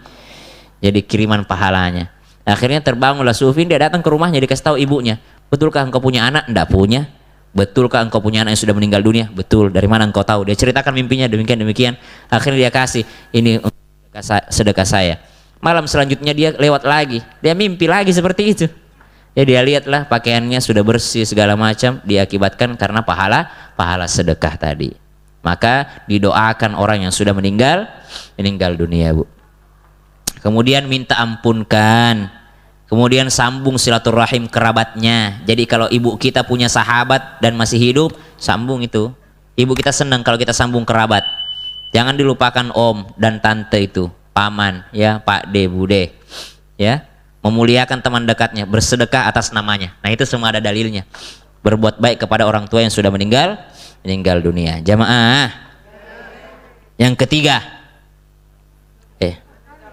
Jadi kiriman pahalanya. Akhirnya terbangunlah Sufin, dia datang ke rumahnya, dikasih tahu ibunya, betulkah engkau punya anak? Enggak punya. Betulkah engkau punya anak yang sudah meninggal dunia? Betul. Dari mana engkau tahu? Dia ceritakan mimpinya demikian. Akhirnya dia kasih, ini sedekah saya. Malam selanjutnya dia lewat lagi, dia mimpi lagi seperti itu. Ya dia lihatlah pakaiannya sudah bersih segala macam, diakibatkan karena pahala sedekah tadi. Maka didoakan orang yang sudah meninggal dunia bu. Kemudian minta ampunkan, kemudian sambung silaturahim kerabatnya. Jadi kalau ibu kita punya sahabat dan masih hidup, sambung itu. Ibu kita senang kalau kita sambung kerabat. Jangan dilupakan om dan tante itu, paman, ya, Pak D, Bude, ya, memuliakan teman dekatnya, bersedekah atas namanya. Nah itu semua ada dalilnya. Berbuat baik kepada orang tua yang sudah meninggal dunia. Jamaah. Yang ketiga,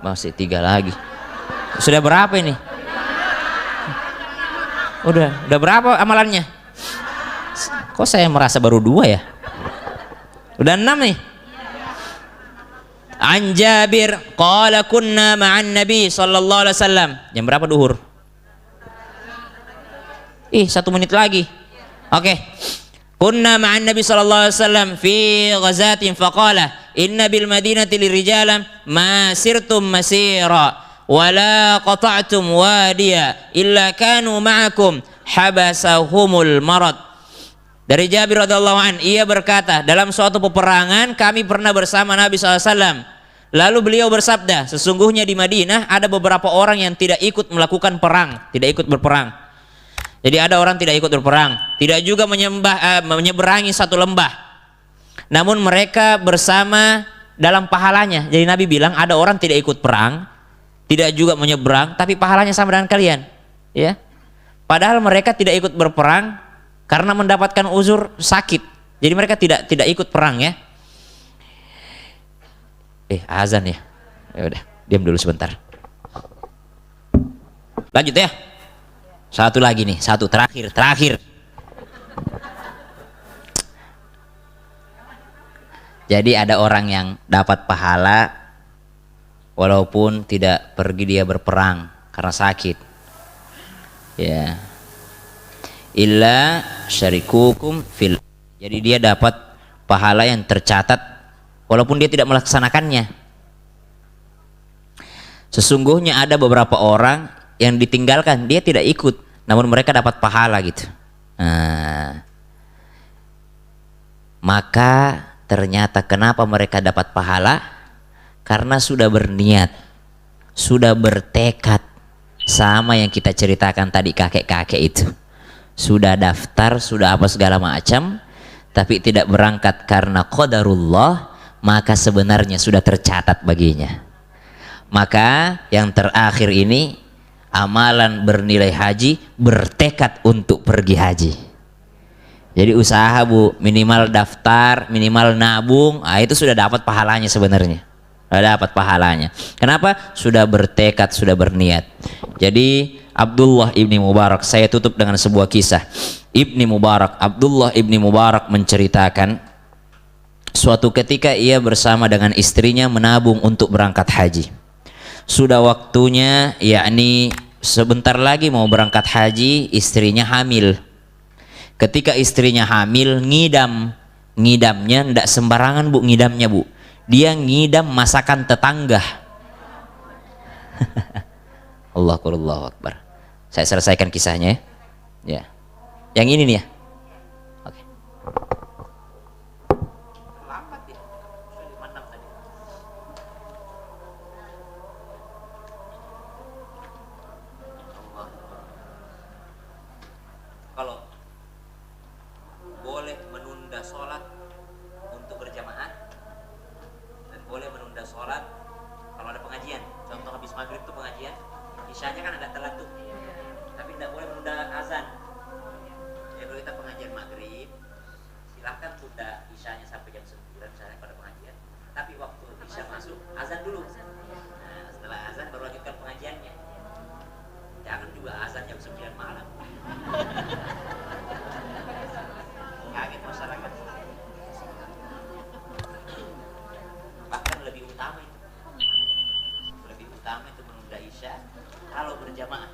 masih 3 lagi. Sudah berapa ini? Udah berapa amalannya? Kok saya merasa baru 2 ya? Udah 6 nih. An Jabir qala kunna ma'an Nabi sallallahu alaihi wasallam. Jam berapa duhur? 1 menit lagi. Oke. Kunna ma'an Nabi sallallahu alaihi wasallam fi ghazatin faqala inna bil madinati lirijalan ma sirtum masira wala qata'tum wadiya illa kanu ma'akum habasahumul marad. Dari Jabir radhiyallahu an, ia berkata, dalam suatu peperangan kami pernah bersama Nabi SAW. Lalu beliau bersabda, sesungguhnya di Madinah ada beberapa orang yang tidak ikut melakukan perang, tidak ikut berperang. Jadi ada orang tidak ikut berperang, tidak juga menyeberangi satu lembah. Namun mereka bersama dalam pahalanya. Jadi Nabi bilang ada orang tidak ikut perang, tidak juga menyeberang, tapi pahalanya sama dengan kalian. Ya, padahal mereka tidak ikut berperang karena mendapatkan uzur sakit. Jadi mereka tidak ikut perang ya. Azan ya. Ya udah, diam dulu sebentar. Lanjut ya. Satu lagi nih, terakhir. Jadi ada orang yang dapat pahala walaupun tidak pergi dia berperang karena sakit. Ya. Illa syarikukum fil. Jadi dia dapat pahala yang tercatat walaupun dia tidak melaksanakannya. Sesungguhnya ada beberapa orang yang ditinggalkan, dia tidak ikut, namun mereka dapat pahala gitu. Maka ternyata kenapa mereka dapat pahala? Karena sudah berniat, sudah bertekad, sama yang kita ceritakan tadi kakek-kakek itu. Sudah daftar, sudah apa segala macam, tapi tidak berangkat karena qadarullah, maka sebenarnya sudah tercatat baginya. Maka yang terakhir ini, amalan bernilai haji, bertekad untuk pergi haji. Jadi usaha bu, minimal daftar, minimal nabung, itu sudah dapat pahalanya sebenarnya. Sudah dapat pahalanya. Kenapa? Sudah bertekad, sudah berniat. Jadi Abdullah ibni Mubarak, saya tutup dengan sebuah kisah. Abdullah ibni Mubarak menceritakan suatu ketika ia bersama dengan istrinya menabung untuk berangkat haji. Sudah waktunya, yakni sebentar lagi mau berangkat haji, istrinya hamil. Ketika istrinya hamil, ngidamnya tidak sembarangan bu, ngidamnya bu. dia ngidam masakan tetangga. Allahu Akbar. Saya selesaikan kisahnya ya. Yang ini nih ya. Oke. Lambat ya. Tadi. Kalau boleh menunda sholat untuk berjamaah dan boleh menunda sholat kalau ada pengajian, contoh habis maghrib itu pengajian, isyanya kan agak telat tuh, tapi tidak boleh menunda azan. Ya kalau kita pengajian maghrib silahkan tunda isyanya sampai jam 9 misalnya pada pengajian, tapi waktu isya masuk azan dulu. Nah, setelah azan baru lanjutkan pengajiannya. Jangan juga azan jam 9 malam. Kaget masyarakat. Bahkan lebih utama itu menunda isya kalau berjamaah.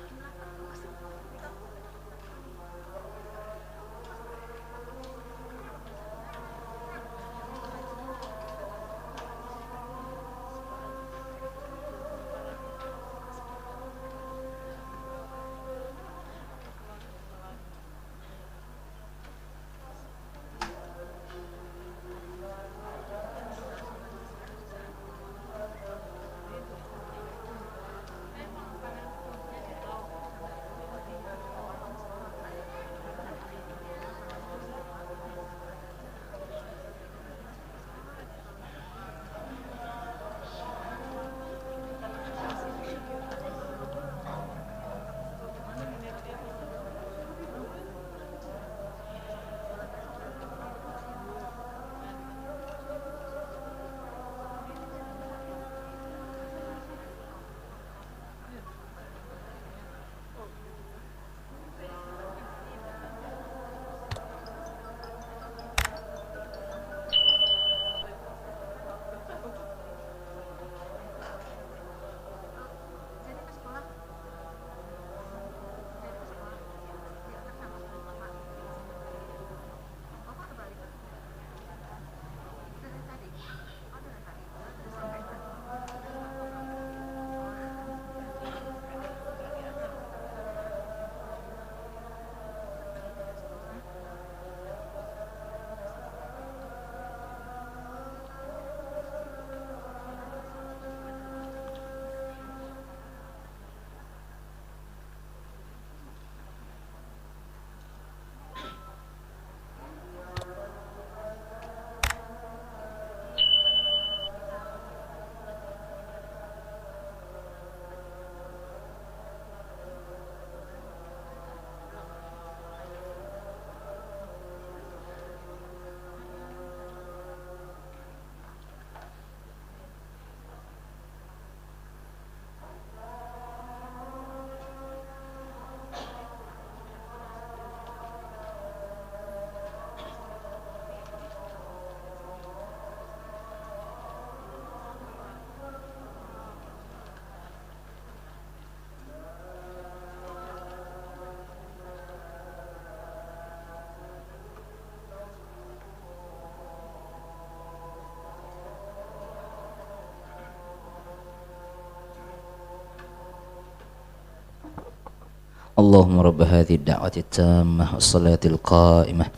Allahumma rabb hadhihi ad-da'wati at-tammah was-salati al-qa'imah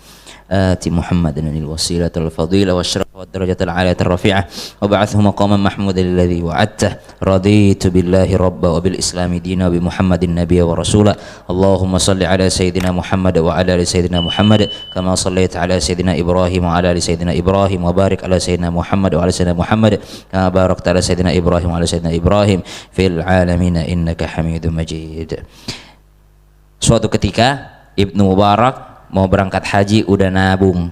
آت محمدا الوسيلة الفضيلة والشرف والدرجة العالية الرفيعة وبعثه مقاما محمودا الذي وعدته رضيت بالله ربا وبالإسلام دينا وبمحمد النبي ورسولا اللهم صل على سيدنا محمد وعلى آل سيدنا محمد كما صليت على سيدنا إبراهيم وعلى آل سيدنا إبراهيم وبارك على سيدنا محمد وعلى سيدنا محمد كما باركت على سيدنا إبراهيم وعلى سيدنا إبراهيم في العالمين إنك حميد مجيد. Suatu ketika Ibnu Mubarak mau berangkat haji udah nabung,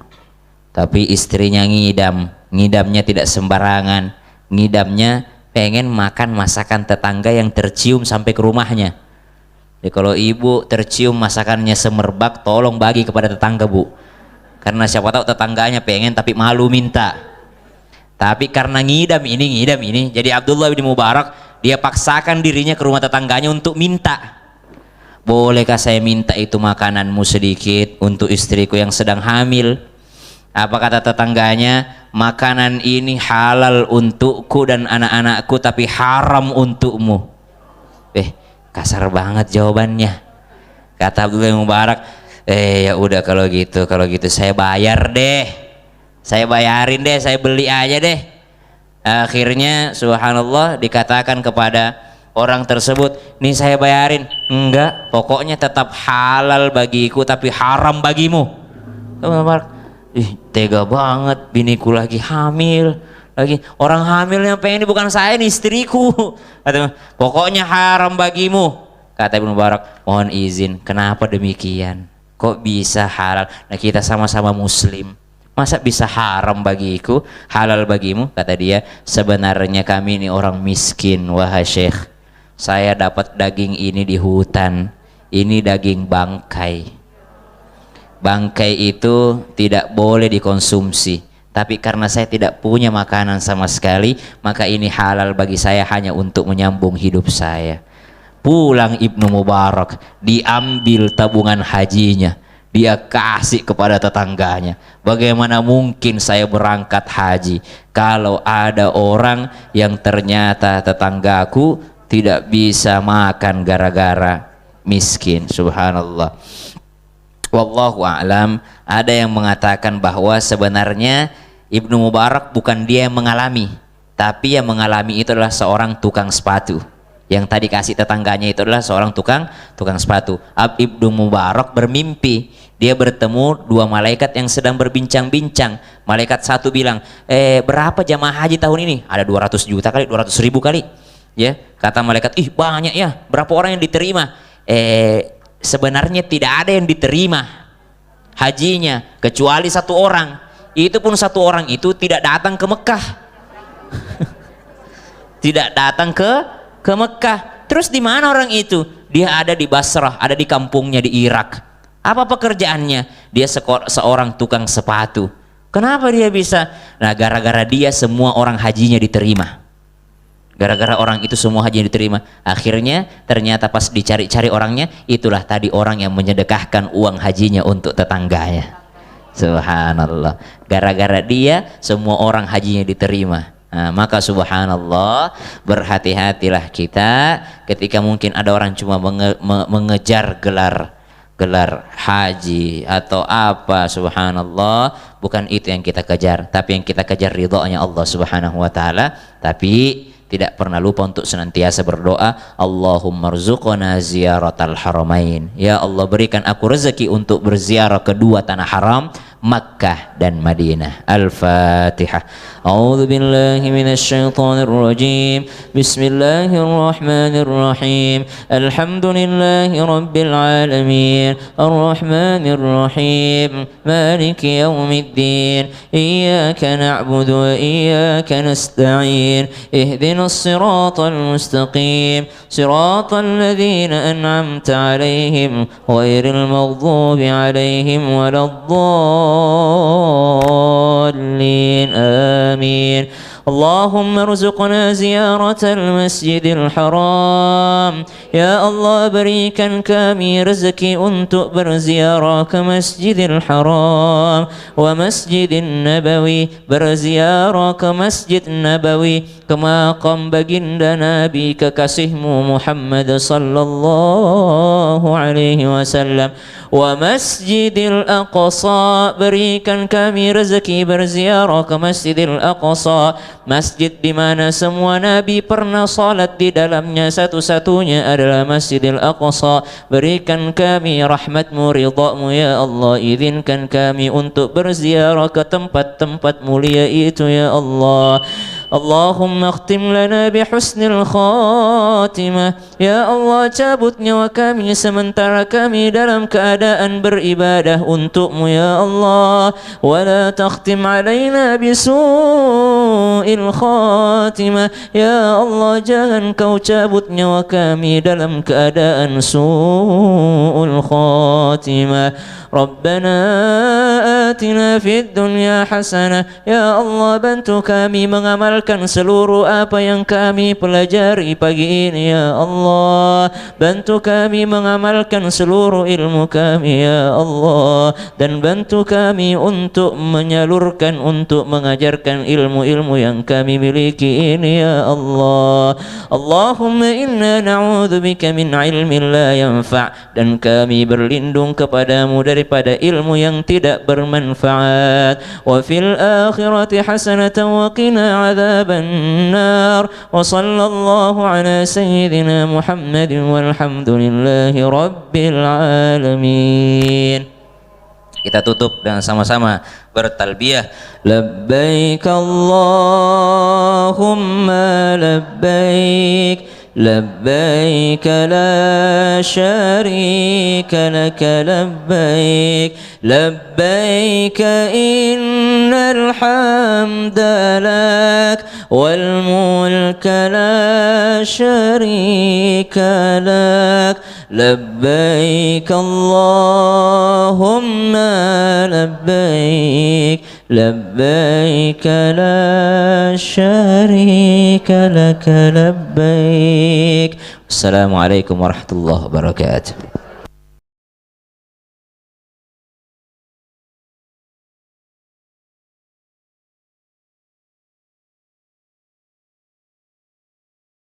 tapi istrinya ngidamnya tidak sembarangan, ngidamnya pengen makan masakan tetangga yang tercium sampai ke rumahnya. Jadi kalau ibu tercium masakannya semerbak, tolong bagi kepada tetangga bu, karena siapa tahu tetangganya pengen tapi malu minta. Tapi karena ngidam ini, jadi Abdullah bin Mubarak dia paksakan dirinya ke rumah tetangganya untuk minta. Bolehkah saya minta itu makananmu sedikit untuk istriku yang sedang hamil? Apa kata tetangganya? makanan ini halal untukku dan anak-anakku tapi haram untukmu. Kasar banget jawabannya. Kata Abdullah bin Mubarak, ya udah kalau gitu saya bayar deh, saya bayarin deh, saya beli aja deh. Akhirnya subhanallah dikatakan kepada orang tersebut, nih saya bayarin. Enggak, pokoknya tetap halal bagiku tapi haram bagimu. Tega banget, biniku lagi hamil, lagi orang hamil yang pengen ini bukan saya, ini istriku. Pokoknya haram bagimu. Kata Ibnu Mubarak, mohon izin, kenapa demikian? Kok bisa halal? Nah kita sama-sama muslim, masa bisa haram bagiku, halal bagimu? Kata dia, sebenarnya kami ini orang miskin, wahai syekh. Saya dapat daging ini di hutan, ini daging bangkai. Bangkai itu tidak boleh dikonsumsi, tapi karena saya tidak punya makanan sama sekali, maka ini halal bagi saya hanya untuk menyambung hidup saya. Pulang Ibnu Mubarak, diambil tabungan hajinya, dia kasih kepada tetangganya. Bagaimana mungkin saya berangkat haji kalau ada orang yang ternyata tetanggaku tidak bisa makan gara-gara miskin. Subhanallah. Wallahu a'lam. Ada yang mengatakan bahwa sebenarnya Ibnu Mubarak bukan dia yang mengalami, tapi yang mengalami itu adalah seorang tukang sepatu. Yang tadi kasih tetangganya itu adalah seorang tukang sepatu. Ibnu Mubarak bermimpi, dia bertemu dua malaikat yang sedang berbincang-bincang. Malaikat satu bilang, berapa jamaah haji tahun ini? Ada 200 juta kali, 200 ribu kali. Ya, kata malaikat, ih banyak ya, berapa orang yang diterima? Sebenarnya tidak ada yang diterima hajinya kecuali satu orang. Itu pun satu orang itu tidak datang ke Mekah. Tidak datang ke Mekah. Terus di mana orang itu? Dia ada di Basrah, ada di kampungnya di Irak. Apa pekerjaannya? Dia seorang tukang sepatu. Kenapa dia bisa? Nah, gara-gara dia semua orang hajinya diterima. Gara-gara orang itu semua haji diterima. Akhirnya ternyata pas dicari-cari orangnya, itulah tadi orang yang menyedekahkan uang hajinya untuk tetangganya. Subhanallah. Gara-gara dia semua orang hajinya diterima. Nah, maka subhanallah, berhati-hatilah kita ketika mungkin ada orang cuma mengejar gelar haji atau apa. Subhanallah, bukan itu yang kita kejar, tapi yang kita kejar ridhonya Allah Subhanahu wa taala. Tapi tidak pernah lupa untuk senantiasa berdoa, Allahumma rzuqna ziyaratal haramain. Ya Allah, berikan aku rezeki untuk berziarah kedua tanah haram, Makkah dan Madinah. Al-Fatihah. A'udzu billahi minasy syaithanir rajim. Bismillahirrahmanirrahim. Alhamdulillahi rabbil alamin. Arrahmanir rahim. Maliki yaumiddin. Iyyaka na'budu wa iyyaka nasta'in. Ihdinas siratal mustaqim. Siratal ladzina an'amta 'alaihim ghairil maghdubi 'alaihim waladdallin. آمين. اللهم ارزقنا زيارة المسجد الحرام. يا الله, berikan kami rezeki untuk berziarah ke Masjidil Haram wa Masjidin Nabawi, berziarah ke Masjid Nabawi, ke maqam baginda Nabi kekasihmu Muhammad sallallahu alaihi wasallam, wa Masjidil Aqsa, berikan kami rezeki berziarah ke Masjidil Aqsa, masjid di mana semua nabi pernah salat di dalamnya, satu-satunya adalah Masjidil Aqsa. Berikan kami rahmatmu, ridhamu ya Allah. Izinkan kami untuk berziarah ke tempat-tempat mulia itu ya Allah. Allahumma akhtim lana bihusnil khatimah. Ya Allah, cabut nyawa kami sementara kami dalam keadaan beribadah untukmu ya Allah. Wala takhtim alaina bisu'il khatimah. Ya Allah, jangan kau cabut nyawa kami dalam keadaan su'ul khatimah. Rabbana atina fid dunya hasanah. Ya Allah, bantu kami mengamal mengamalkan seluruh apa yang kami pelajari pagi ini ya Allah. Bantu kami mengamalkan seluruh ilmu kami ya Allah, dan bantu kami untuk menyalurkan, untuk mengajarkan ilmu-ilmu yang kami miliki ini ya Allah. Allahumma inna na'udzubika min ilmin la yanfa', dan kami berlindung kepadamu daripada ilmu yang tidak bermanfaat. Wa fil akhirati hasanatan wa qina adzaban nar. Wa sallallahu ala sayyidina Muhammadin walhamdulillahi rabbil alamin. Kita tutup dengan sama-sama bertalbiyah. Labbaik Allahumma labbaik, labbaik la syarika laka labbaik, labbaik innal hamda lak wal mulka la syarika lak, labbaik Allahumma labbaik, labbaik la syarika laka labbaik. Assalamualaikum warahmatullahi wabarakatuh.